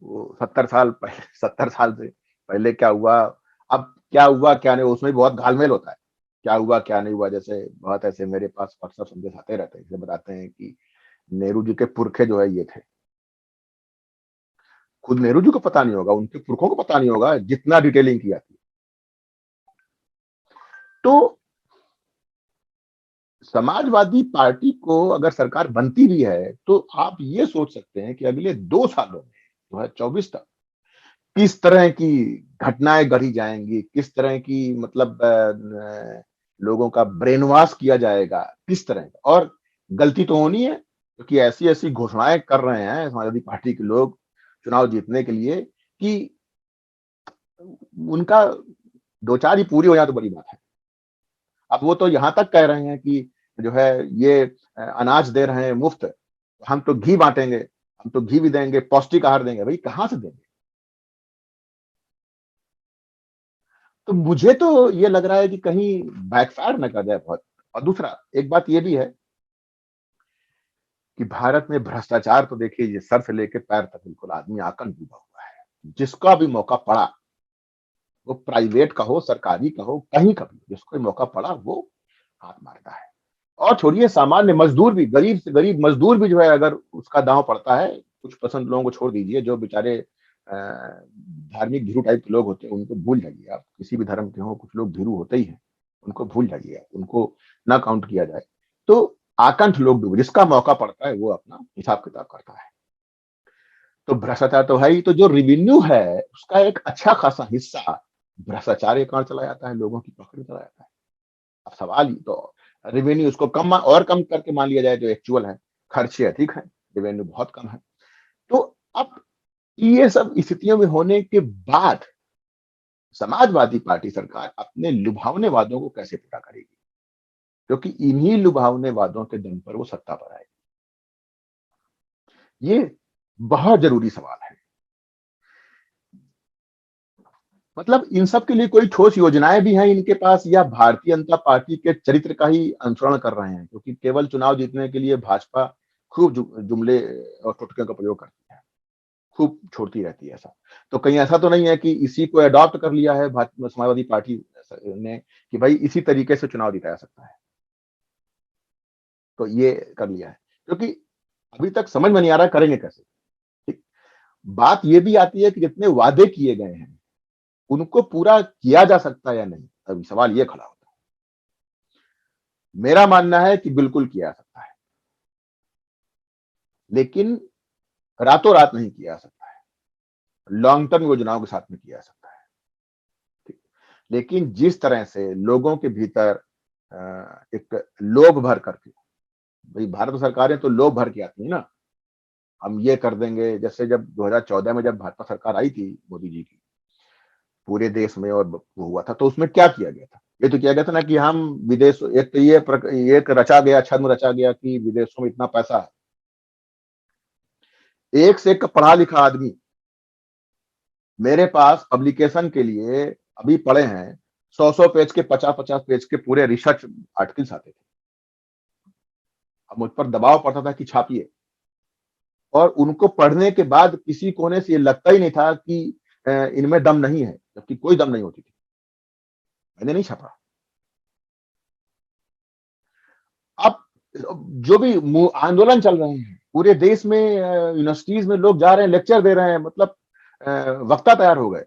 वो 70 साल पहले, 70 साल से पहले क्या हुआ, अब क्या हुआ क्या नहीं, उसमें बहुत घालमेल होता है, क्या हुआ क्या नहीं हुआ। जैसे बहुत ऐसे मेरे पास व्हाट्सएप संदेश आते रहते हैं, जैसे बताते हैं कि नेहरू जी के पुरखे जो है ये थे। खुद नेहरू जी को पता नहीं होगा, उनके पुरखों को पता नहीं होगा, जितना डिटेलिंग की जाती है। तो समाजवादी पार्टी को अगर सरकार बनती भी है, तो आप ये सोच सकते हैं कि अगले 2 सालों में 2024 तक किस तरह की घटनाएं गढ़ी जाएंगी, किस तरह की मतलब लोगों का ब्रेन वॉश किया जाएगा, किस तरह का। और गलती तो होनी है, क्योंकि ऐसी ऐसी घोषणाएं कर रहे हैं समाजवादी पार्टी के लोग चुनाव जीतने के लिए कि उनका दो चार ही पूरी हो जाए तो बड़ी बात है। अब वो तो यहां तक कह रहे हैं कि जो है ये अनाज दे रहे हैं मुफ्त, हम तो घी बांटेंगे, हम तो घी भी देंगे, पौष्टिक आहार देंगे। भाई कहां से देंगे? तो मुझे तो ये लग रहा है कि कहीं बैकफायर न कर जाए बहुत। और दूसरा एक बात ये भी है कि भारत में भ्रष्टाचार तो देखिए ये सर से लेकर पैर तक बिल्कुल आदमी आकंठ डूबा हुआ है। जिसका भी मौका पड़ा, वो प्राइवेट का हो, सरकारी का हो, कहीं का भी, जिसको भी मौका पड़ा वो हाथ मारता है। और छोड़िए सामान्य मजदूर भी, गरीब से गरीब मजदूर भी जो है, अगर उसका दांव पड़ता है, कुछ पसंद लोगों को छोड़ दीजिए, जो बेचारे धार्मिक भीरू टाइप के लोग होते हैं उनको भूल जाइए आप, किसी भी धर्म के हो, कुछ लोग भीरू होते ही हैं, उनको भूल जाइए आप, उनको ना काउंट किया जाए। तो आकंठ लोग डूबे, जिसका मौका पड़ता है वो अपना हिसाब किताब करता है। तो भ्रष्टाचार तो है ही, तो जो रेवेन्यू है उसका एक अच्छा खासा हिस्सा भ्रष्टाचार के कारण चला जाता है, लोगों की पकड़ में चला जाता है। अब सवाल ही तो, रेवेन्यू उसको कम और कम करके मान लिया जाए जो एक्चुअल है, खर्चे अधिक है, रेवेन्यू बहुत कम है। तो अब ये सब स्थितियों में होने के बाद समाजवादी पार्टी सरकार अपने लुभावने वादों को कैसे पूरा करेगी? क्योंकि इन्हीं लुभावने वादों के दम पर वो सत्ता पर आएगी। ये बहुत जरूरी सवाल है। मतलब इन सब के लिए कोई ठोस योजनाएं भी हैं इनके पास, या भारतीय जनता पार्टी के चरित्र का ही अनुसरण कर रहे हैं? क्योंकि केवल चुनाव जीतने के लिए भाजपा खूब जुमले और टुटकियों का प्रयोग करती है, खूब छोड़ती रहती है ऐसा। तो कहीं ऐसा तो नहीं है कि इसी को अडॉप्ट कर लिया है समाजवादी पार्टी ने कि भाई इसी तरीके से चुनाव जीता जा सकता है, तो ये कर लिया है? क्योंकि अभी तक समझ में नहीं आ रहा करेंगे कैसे। ठीक। बात ये भी आती है कि जितने वादे किए गए हैं उनको पूरा किया जा सकता है या नहीं, अभी सवाल ये खड़ा होता है। मेरा मानना है कि बिल्कुल किया जा सकता है, लेकिन रातों रात नहीं किया जा सकता है, लॉन्ग टर्म योजनाओं के साथ में किया जा सकता है। ठीक। लेकिन जिस तरह से लोगों के भीतर एक लोभ भर करके, भाई भारत सरकारें तो लोभ भर के आती है ना, हम ये कर देंगे। जैसे जब 2014 में जब भाजपा सरकार आई थी मोदी जी की, पूरे देश में और वो हुआ था, तो उसमें क्या किया गया था? ये तो किया गया था ना कि हम विदेश, एक तो ये एक रचा गया, छद्म रचा गया कि विदेशों में इतना पैसा है, एक से एक पढ़ा लिखा आदमी मेरे पास पब्लिकेशन के लिए अभी पढ़े हैं, 100 पेज के, 50 पेज के पूरे रिसर्च आर्टिकल्स आते थे। अब मुझ पर दबाव पड़ता था कि छापिए, और उनको पढ़ने के बाद किसी कोने से ये लगता ही नहीं था कि इनमें दम नहीं है, जबकि कोई दम नहीं होती थी। मैंने नहीं छापा। अब जो भी आंदोलन चल रहे हैं पूरे देश में, यूनिवर्सिटीज में लोग जा रहे हैं, लेक्चर दे रहे हैं, मतलब वक्ता तैयार हो गए।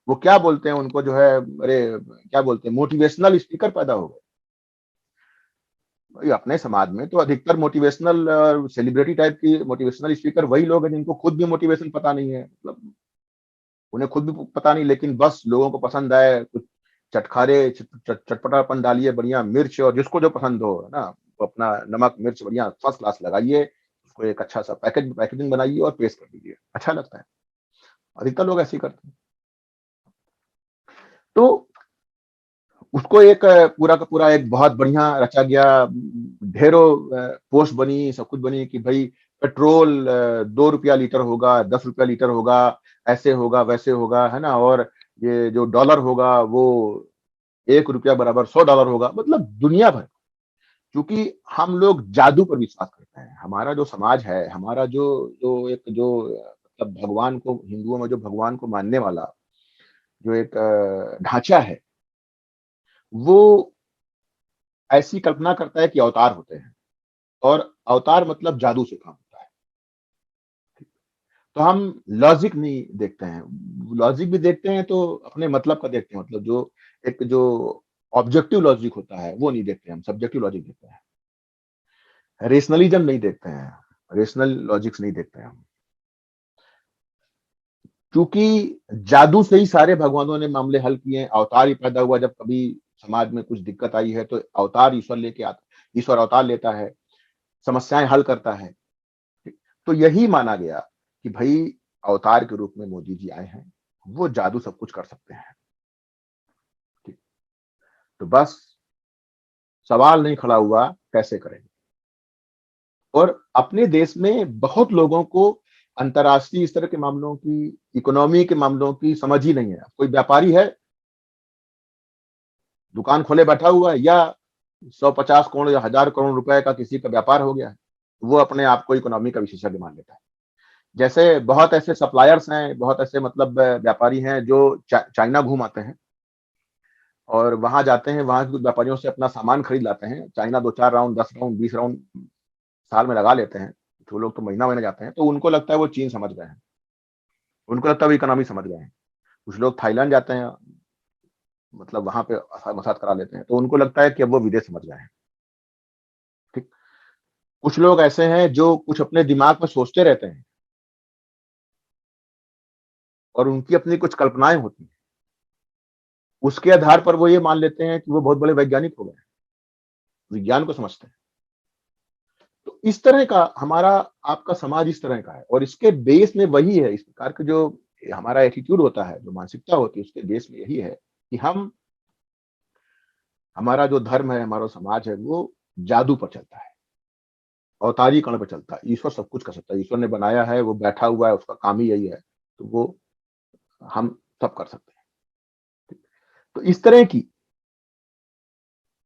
वो क्या बोलते हैं उनको, जो है, अरे क्या बोलते हैं, मोटिवेशनल स्पीकर पैदा हो गए। भाई अपने समाज में तो अधिकतर मोटिवेशनल सेलिब्रिटी टाइप की मोटिवेशनल स्पीकर वही लोग हैं जिनको खुद भी मोटिवेशन पता नहीं है, मतलब उन्हें खुद भी पता नहीं, लेकिन बस लोगों को पसंद आए, कुछ चटखारे चटपटापन डालिए, बढ़िया मिर्च, और जिसको जो पसंद हो ना, वो अपना नमक मिर्च बढ़िया फर्स्ट क्लास लगाइए, उसको एक अच्छा सा पैकेजिंग बनाइए और पेश कर दीजिए, अच्छा लगता है। अधिकतर लोग ऐसे ही करते हैं। तो उसको एक पूरा का पूरा एक बहुत बढ़िया रचा गया, ढेरों पोस्ट बनी, सब कुछ बनी कि भाई पेट्रोल 2 रुपया लीटर होगा, 10 रुपया लीटर होगा, ऐसे होगा वैसे होगा, है ना, और ये जो डॉलर होगा वो 1 रुपया बराबर $100 होगा, मतलब दुनिया भर। क्योंकि हम लोग जादू पर विश्वास करते हैं, हमारा जो समाज है, हमारा जो जो एक जो मतलब भगवान को, हिंदुओं में जो भगवान को मानने वाला जो एक ढांचा है, वो ऐसी कल्पना करता है कि अवतार होते हैं, और अवतार मतलब जादू से काम होता है। तो हम लॉजिक नहीं देखते हैं, लॉजिक भी देखते हैं तो अपने मतलब का देखते हैं, मतलब जो एक जो ऑब्जेक्टिव लॉजिक होता है वो नहीं देखते, हम सब्जेक्टिव लॉजिक देखते हैं, रेशनलिज्म नहीं देखते हैं, रेशनल लॉजिक्स नहीं देखते हैं हम। क्योंकि जादू से ही सारे भगवानों ने मामले हल किए हैं, अवतार ही पैदा हुआ जब कभी समाज में कुछ दिक्कत आई है तो अवतार ईश्वर लेके आता, ईश्वर अवतार लेता है, समस्याएं हल करता है। ठीक? तो यही माना गया कि भाई अवतार के रूप में मोदी जी आए हैं, वो जादू सब कुछ कर सकते हैं। ठीक? तो बस सवाल नहीं खड़ा हुआ कैसे करेंगे। और अपने देश में बहुत लोगों को अंतर्राष्ट्रीय स्तर के मामलों की, इकोनॉमी के मामलों की समझ ही नहीं है। कोई व्यापारी है, दुकान खोले बैठा हुआ है, या 150 करोड़ या 1000 करोड़ रुपए का किसी का व्यापार हो गया है, वो अपने आप को इकोनॉमी का विशेषज्ञ मान लेता है। जैसे बहुत ऐसे सप्लायर्स हैं, बहुत ऐसे मतलब व्यापारी हैं जो चाइना घूम आते हैं और वहां जाते हैं, वहां के व्यापारियों से अपना सामान खरीद लाते हैं। चाइना 2-4 राउंड, 10 राउंड, 20 राउंड साल में लगा लेते हैं। जो लोग तो महीना महीना जाते हैं, तो उनको लगता है वो चीन समझ गए हैं, उनको लगता है वो इकोनॉमी समझ गए हैं। कुछ लोग थाईलैंड जाते हैं, मतलब वहां पे मसाज करा लेते हैं, तो उनको लगता है कि अब वो विदेश समझ गए हैं। ठीक। कुछ लोग ऐसे हैं जो कुछ अपने दिमाग में सोचते रहते हैं और उनकी अपनी कुछ कल्पनाएं होती हैं, उसके आधार पर वो ये मान लेते हैं कि वो बहुत बड़े वैज्ञानिक हो गए हैं, विज्ञान को समझते हैं। तो इस तरह का हमारा, आपका समाज इस तरह का है, और इसके बेस में वही है, इस प्रकार के जो हमारा एटीट्यूड होता है, जो मानसिकता होती है, उसके बेस में यही है कि हम, हमारा जो धर्म है, हमारा समाज है, वो जादू पर चलता है, अवतारी कण पर चलता है। ईश्वर सब कुछ कर सकता है, ईश्वर ने बनाया है, वो बैठा हुआ है, उसका काम ही यही है, तो वो हम सब कर सकते हैं। तो इस तरह की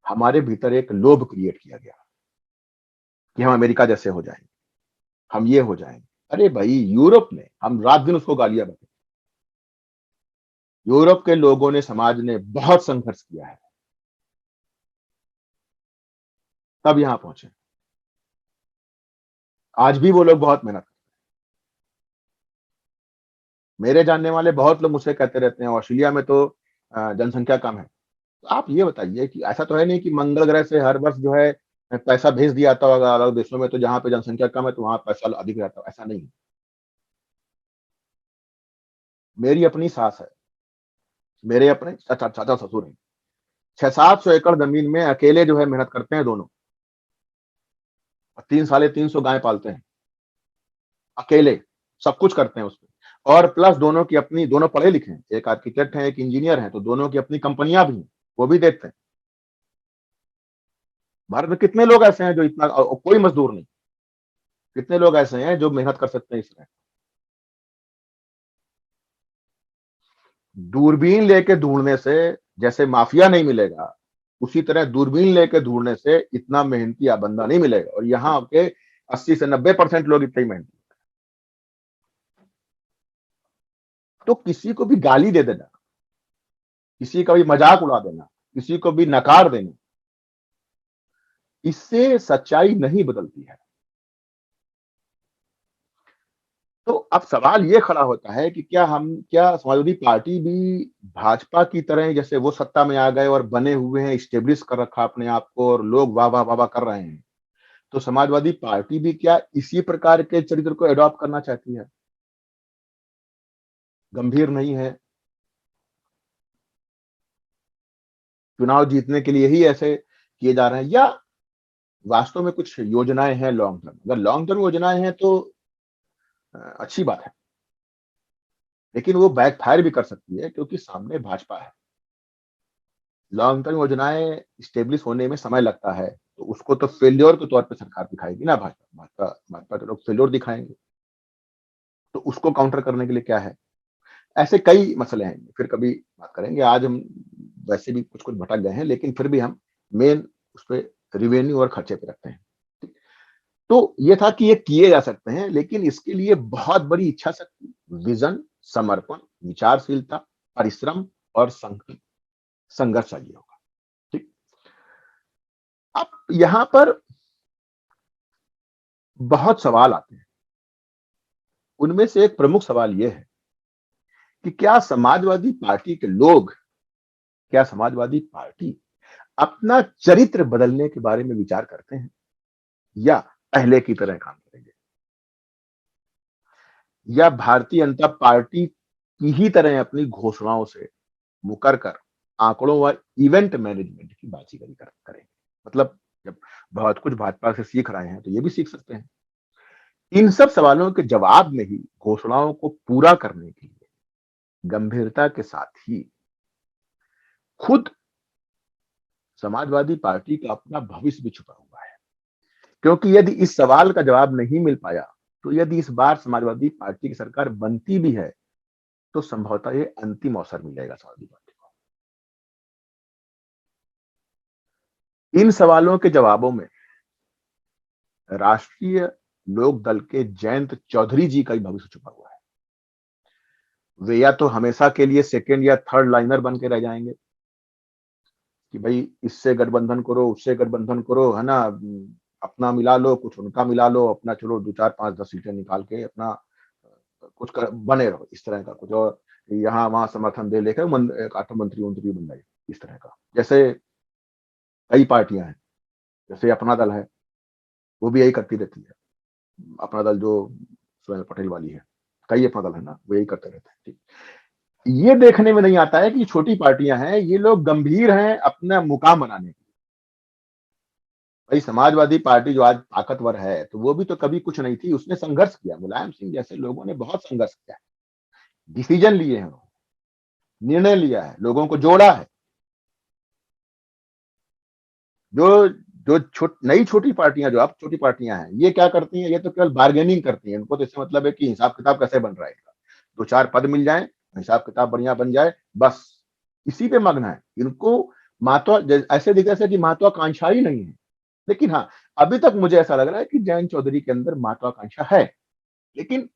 हमारे भीतर एक लोभ क्रिएट किया गया कि हम अमेरिका जैसे हो जाएंगे, हम ये हो जाएंगे। अरे भाई, यूरोप में हम रात दिन उसको गालियां बके, यूरोप के लोगों ने, समाज ने बहुत संघर्ष किया है, तब यहां पहुंचे। आज भी वो लोग बहुत मेहनत करते हैं। मेरे जानने वाले बहुत लोग मुझसे कहते रहते हैं ऑस्ट्रेलिया में तो जनसंख्या कम है। तो आप ये बताइए कि ऐसा तो है नहीं कि मंगल ग्रह से हर वर्ष जो है पैसा भेज दिया जाता होगा अलग देशों में, तो जहां पे जनसंख्या कम है तो वहां पैसा अधिक रहता है, ऐसा नहीं है। मेरी अपनी सास है, मेरे अपने चाचा ससुर हैं, 600-700 एकड़ जमीन में अकेले जो है मेहनत करते हैं दोनों, और 300-350 गाय पालते हैं अकेले, सब कुछ करते हैं उसमें। और प्लस दोनों की अपनी, दोनों पढ़े लिखे हैं, एक आर्किटेक्ट है, एक इंजीनियर है, तो दोनों की अपनी कंपनियां भी हैं, वो भी देखते हैं। भारत में कितने लोग ऐसे हैं जो इतना, कोई मजदूर नहीं, कितने लोग ऐसे हैं जो मेहनत कर सकते हैं इसमें। दूरबीन लेके ढूंढने से जैसे माफिया नहीं मिलेगा, उसी तरह दूरबीन लेके ढूंढने से इतना मेहनती बंदा नहीं मिलेगा। और यहाँ के 80 से 90% लोग इतने ही मेहनती। तो किसी को भी गाली दे देना, किसी का भी मजाक उड़ा देना, किसी को भी नकार देना, इससे सच्चाई नहीं बदलती है। तो अब सवाल ये खड़ा होता है कि क्या समाजवादी पार्टी भी भाजपा की तरह, जैसे वो सत्ता में आ गए और बने हुए हैं, स्टेब्लिश कर रखा अपने आप को, और लोग वाह वाह वाह वाह कर रहे हैं, तो समाजवादी पार्टी भी क्या इसी प्रकार के चरित्र को एडॉप्ट करना चाहती है? गंभीर नहीं है, चुनाव जीतने के लिए ही ऐसे किए जा रहे हैं, या वास्तव में कुछ योजनाएं हैं लॉन्ग टर्म? अगर लॉन्ग टर्म योजनाएं हैं तो अच्छी बात है, लेकिन वो बैकफायर भी कर सकती है, क्योंकि सामने भाजपा है। लॉन्ग टर्म योजनाएं स्टेब्लिश होने में समय लगता है, तो उसको तो फेल्योर के तौर पे सरकार दिखाएगी ना, भाजपा भाजपा भाजपा के लोग फेल्योर दिखाएंगे। तो उसको काउंटर करने के लिए क्या है? ऐसे कई मसले हैं, फिर कभी बात करेंगे। आज हम वैसे भी कुछ कुछ भटक गए हैं, लेकिन फिर भी हम मेन उस पर रिवेन्यू और खर्चे पे रखते हैं। तो ये था कि ये किए जा सकते हैं, लेकिन इसके लिए बहुत बड़ी इच्छा शक्ति, विजन, समर्पण, विचारशीलता, परिश्रम और संघर्ष चाहिए होगा। ठीक। अब यहां पर बहुत सवाल आते हैं, उनमें से एक प्रमुख सवाल यह है कि क्या समाजवादी पार्टी के लोग, क्या समाजवादी पार्टी अपना चरित्र बदलने के बारे में विचार करते हैं, या पहले की तरह काम करेंगे, या भारतीय जनता पार्टी की ही तरह अपनी घोषणाओं से मुकर कर आंकड़ों व इवेंट मैनेजमेंट की बाजीगरी करेंगे। मतलब जब बहुत कुछ भाजपा से सीख रहे हैं तो ये भी सीख सकते हैं। इन सब सवालों के जवाब में ही घोषणाओं को पूरा करने के लिए गंभीरता के साथ ही खुद समाजवादी पार्टी का अपना भविष्य भी छुपा हुआ है। क्योंकि यदि इस सवाल का जवाब नहीं मिल पाया, तो यदि इस बार समाजवादी पार्टी की सरकार बनती भी है, तो संभवतः ये अंतिम अवसर मिलेगा समाजवादी पार्टी को। इन सवालों के जवाबों में राष्ट्रीय लोक दल के जयंत चौधरी जी का भी भविष्य छुपा हुआ है। वे या तो हमेशा के लिए सेकेंड या थर्ड लाइनर बन के रह जाएंगे कि भाई इससे गठबंधन करो, उससे गठबंधन करो, है ना, अपना मिला लो, कुछ उनका मिला लो, अपना चलो 2 4 5 10 सीटें निकाल के अपना कुछ बने रहो, इस तरह का कुछ। और यहाँ वहां समर्थन दे लेकर एक 8 मंत्री मंत्री बन जाए, इस तरह का। जैसे कई पार्टियां हैं, जैसे अपना दल है, वो भी यही करती रहती है। अपना दल जो सुरेंद्र पटेल वाली है, कई अपना दल है ना, वो यही करते रहते हैं। ठीक, ये देखने में नहीं आता है कि छोटी पार्टियां हैं, ये लोग गंभीर हैं अपना मुकाम बनाने के। भाई समाजवादी पार्टी जो आज ताकतवर है, तो वो भी तो कभी कुछ नहीं थी, उसने संघर्ष किया। मुलायम सिंह जैसे लोगों ने बहुत संघर्ष किया है, डिसीजन लिए हैं, निर्णय लिया है, लोगों को जोड़ा है। जो जो नई छोटी पार्टियां, जो अब छोटी पार्टियां हैं, ये क्या करती हैं? ये तो केवल बार्गेनिंग करती हैं। उनको तो इससे मतलब है कि हिसाब किताब कैसे बन रहा है, 2 4 पद मिल जाए, हिसाब किताब बढ़िया बन जाए, बस इसी पे मग्न है। इनको महत्व ऐसे दिख रहा है कि महत्वाकांक्षा ही नहीं है। लेकिन हाँ, अभी तक मुझे ऐसा लग रहा है कि जयंत चौधरी के अंदर महत्वाकांक्षा है। लेकिन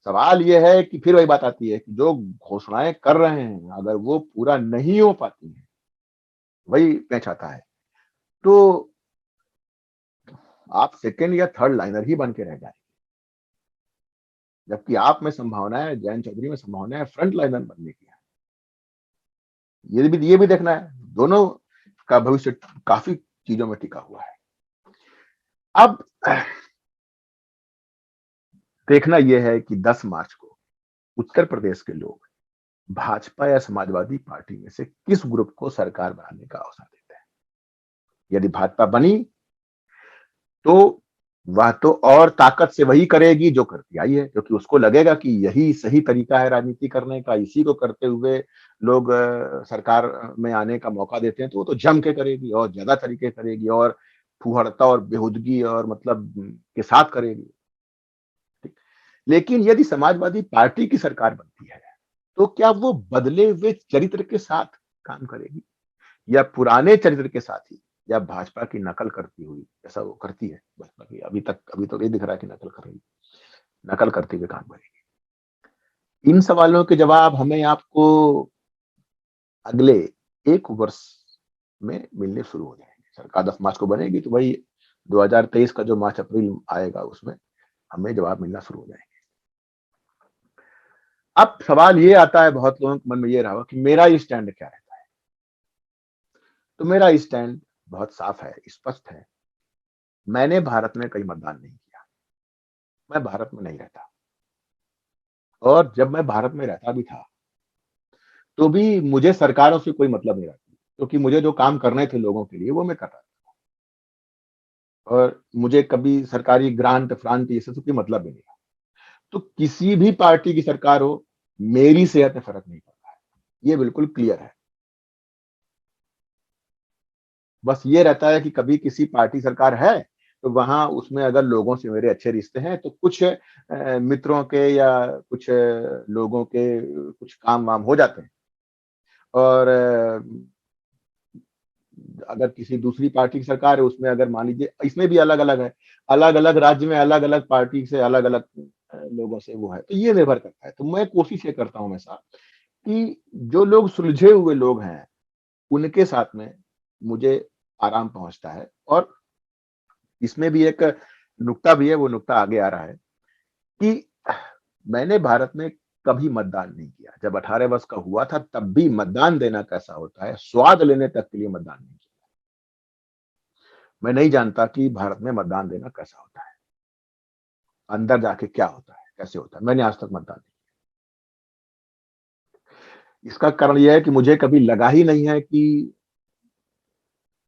सवाल यह है कि फिर वही बात आती है कि जो घोषणाएं कर रहे हैं, अगर वो पूरा नहीं हो पाती है, वही मैं चाहता है, तो आप सेकंड या थर्ड लाइनर ही बन के रह जाए। जबकि आप में संभावना है, जयंत चौधरी में संभावना है फ्रंट लाइनर बनने की। ये भी देखना है, दोनों का भविष्य काफी चीजों में टिका हुआ है। अब देखना यह है कि 10 मार्च को उत्तर प्रदेश के लोग भाजपा या समाजवादी पार्टी में से किस ग्रुप को सरकार बनाने का अवसर देते हैं। यदि भाजपा बनी, तो वह तो और ताकत से वही करेगी जो करती आई है, क्योंकि उसको लगेगा कि यही सही तरीका है राजनीति करने का, इसी को करते हुए लोग सरकार में आने का मौका देते हैं, तो वो तो जम के करेगी और ज्यादा तरीके करेगी और फुहड़ता और बेहूदगी और मतलब के साथ करेगी। ठीक? लेकिन यदि समाजवादी पार्टी की सरकार बनती है, तो क्या वो बदले हुए चरित्र के साथ काम करेगी, या पुराने चरित्र के साथ ही, या भाजपा की नकल करती हुई, ऐसा वो करती है भाजपा की अभी तो ये दिख रहा है कि नकल कर रही, नकल करते हुए काम करेगी। इन सवालों के जवाब हमें आपको अगले 1 वर्ष में मिलने शुरू हो जाएंगे। सरकार 10 मार्च को बनेगी, तो वही 2023 का जो मार्च अप्रैल आएगा, उसमें हमें जवाब मिलना शुरू हो जाएंगे। अब सवाल ये आता है, बहुत लोगों के मन में ये रहा कि मेरा स्टैंड क्या रहता है। तो मेरा स्टैंड बहुत साफ है, स्पष्ट है। मैंने भारत में कहीं मतदान नहीं किया, मैं भारत में नहीं रहता, और जब मैं भारत में रहता भी था, तो भी मुझे सरकारों से कोई मतलब नहीं रहता, क्योंकि मुझे जो काम करने थे लोगों के लिए, वो मैं कर रहा था। और मुझे कभी सरकारी ग्रांट फ्रांट ये सब कोई मतलब भी नहीं था। तो किसी भी पार्टी की सरकार हो, मेरी सेहत में फर्क नहीं पड़ता है, ये बिल्कुल क्लियर है। बस ये रहता है कि कभी किसी पार्टी सरकार है, तो वहां उसमें अगर लोगों से मेरे अच्छे रिश्ते हैं, तो कुछ मित्रों के या कुछ लोगों के कुछ काम वाम हो जाते हैं। और अगर किसी दूसरी पार्टी की सरकार है, उसमें अगर मान लीजिए, इसमें भी अलग अलग है, अलग अलग राज्य में अलग अलग पार्टी से अलग अलग लोगों से वो है, तो ये निर्भर करता है। तो मैं कोशिश ये करता हूं हमेशा कि जो लोग सुलझे हुए लोग हैं, उनके साथ में मुझे आराम पहुंचता है। और इसमें भी एक नुक्ता भी है, वो नुक्ता आगे आ रहा है कि मैंने भारत में कभी मतदान नहीं किया। जब 18 वर्ष का हुआ था, तब भी मतदान देना कैसा होता है, स्वाद लेने तक के लिए मतदान नहीं किया। मैं नहीं जानता कि भारत में मतदान देना कैसा होता है, अंदर जाके क्या होता है, कैसे होता है। मैंने आज तक मतदान नहीं। इसका कारण यह है कि मुझे कभी लगा ही नहीं है कि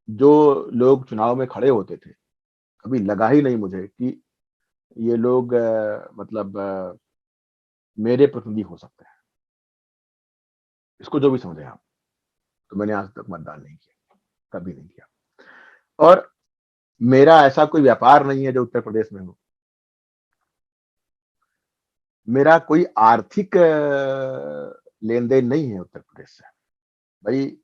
जो लोग चुनाव में खड़े होते थे, कभी लगा ही नहीं मुझे कि ये लोग मतलब मेरे प्रतिनिधि हो सकते हैं। इसको जो भी समझे आप, तो मैंने आज तक मतदान नहीं किया, कभी नहीं किया। और मेरा ऐसा कोई व्यापार नहीं है जो उत्तर प्रदेश में हो। मेरा कोई आर्थिक लेन-देन नहीं है उत्तर प्रदेश से। भई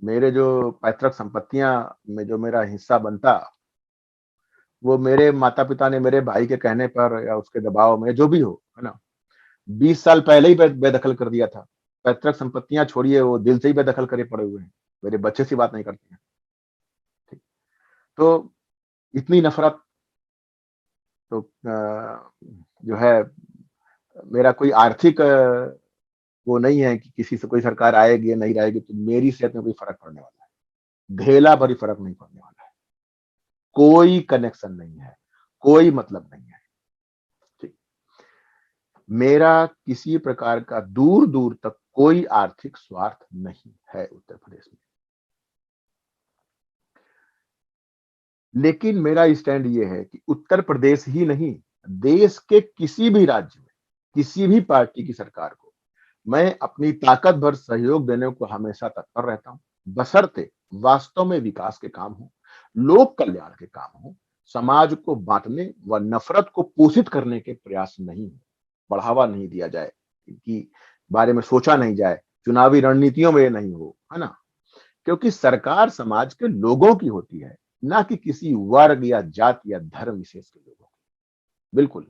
मेरे जो पैतृक संपत्तियाँ में जो मेरा हिस्सा बनता, वो मेरे माता-पिता ने मेरे भाई के कहने पर या उसके दबाव में जो भी हो, है ना? 20 साल पहले ही बेदखल कर दिया था। पैतृक संपत्तियाँ छोड़िए, वो दिल से ही बेदखल करे पड़े हुए हैं। मेरे बच्चे से बात नहीं करते हैं। ठीक। तो इतनी नफ़रत तो जो है मेरा कोई आर्थिक वो नहीं है कि किसी से कोई सरकार आएगी या नहीं आएगी तो मेरी सेहत में कोई फ़र्क पड़ने वाला है। ढेला भरी फ़र्क नहीं पड़ने वाला है। कोई कनेक्शन नहीं है, कोई मतलब नहीं है। ठीक। मेरा किसी प्रकार का दूर-दूर तक कोई आर्थिक स्वार्थ नहीं है उत्तर प्रदेश में। लेकिन मेरा स्टैंड ये है कि उत्तर प्रदेश ही नहीं, देश के किसी भी राज्य में, किसी भी पार्टी की सरकार को मैं अपनी ताकत भर सहयोग देने को हमेशा तत्पर रहता हूँ, बशर्ते वास्तव में विकास के काम हों, लोक कल्याण के काम हों, समाज को बाँटने व नफ़रत को पोषित करने के प्रयास नहीं हों, बढ़ावा नहीं दिया जाए, इनकी बारे में सोचा नहीं जाए, चुनावी रणनीतियों में ये नहीं हो, है ना? क्योंकि सरकार समाज के लोगों की होती है, ना कि किसी वर्ग या जाति या धर्म विशेष के लोगों की। बिल्कुल।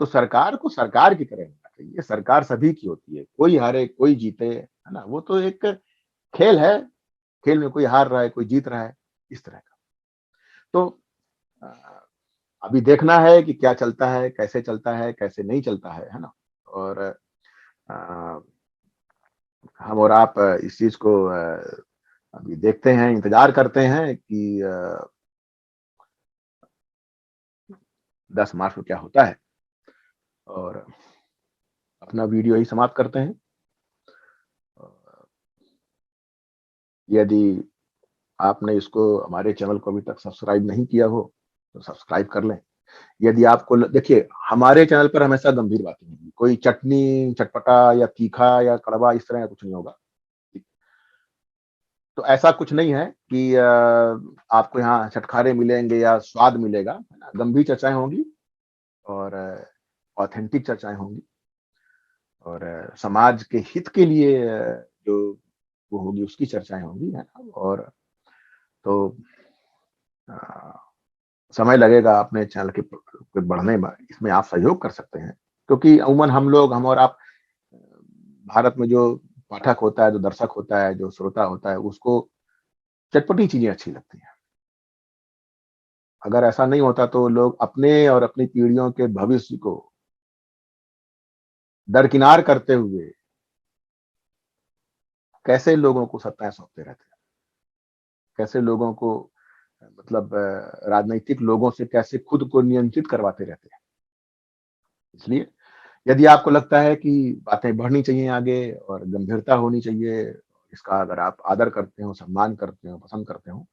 तो सरकार को सरकार की तरह होना चाहिए, सरकार सभी की होती है, कोई हारे, कोई जीते, है ना? वो तो एक खेल है, खेल में कोई हार रहा है, कोई जीत रहा है, इस तरह का। तो अ, अभी देखना है कि क्या चलता है, कैसे नहीं चलता है ना? और अ, हम और आप इस चीज़ को अभी देखते हैं, इंतज़ार करते हैं कि 10 मार्च को क्या होता है और अपना वीडियो यही समाप्त करते हैं। यदि आपने इसको हमारे चैनल को अभी तक सब्सक्राइब नहीं किया हो, तो सब्सक्राइब कर लें। यदि आपको ल देखिए, हमारे चैनल पर हमेशा गंभीर बातें होंगी, कोई चटनी, चटपटा या तीखा या कड़वा इस तरह का कुछ नहीं होगा। तो ऐसा कुछ नहीं है कि आपको यहाँ चटखारे मिलेंगे या स्वाद मिलेगा, है ना? गंभीर चर्चाएँ होंगी और ऑथेंटिक चर्चाएँ होंगी और समाज के हित के लिए जो वो होगी उसकी चर्चाएँ होंगी, है ना? और तो अ, समय लगेगा अपने चैनल के बढ़ने में, इसमें आप सहयोग कर सकते हैं। क्योंकि अमूमन हम और आप भारत में जो पाठक होता है, जो दर्शक होता है, जो श्रोता होता है, उसको चटपटी चीज़ें अच्छी लगती हैं। अगर ऐसा नहीं होता तो लोग अपने और अपनी पीढ़ियों के भविष्य को दरकिनार करते हुए कैसे लोगों को सत्ताएँ सौंपते रहते हैं। कैसे लोगों को मतलब राजनैतिक लोगों से कैसे खुद को नियंत्रित करवाते रहते हैं। इसलिए यदि आपको लगता है कि बातें बढ़नी चाहिए आगे और गंभीरता होनी चाहिए, इसका अगर आप आदर करते हो, सम्मान करते हो, पसंद करते हो,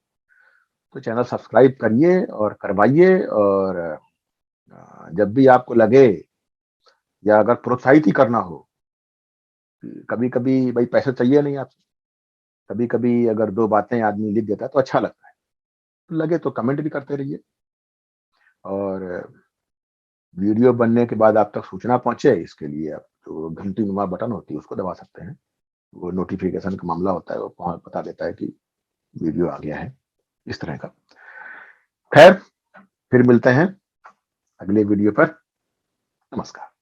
तो चैनल सब्सक्राइब करिए और करवाइए और जब भी आपको लगे या अगर प्रोत्साहित ही करना हो, कभी-कभी भई पैसे चाहिए नहीं आपसे, कभी-कभी अगर 2 बातें आदमी लिख देता है तो अच्छा लगता है। तो लगे तो कमेंट भी करते रहिए और वीडियो बनने के बाद आप तक सूचना पहुँचे इसके लिए आप जो घंटी-नुमा बटन होती है उसको दबा सकते हैं। वो नोटिफ़िकेशन का मामला होता है, वो बता देता है कि वीडियो आ गया है, इस तरह का। खैर, फिर मिलते हैं अगले वीडियो पर। नमस्कार।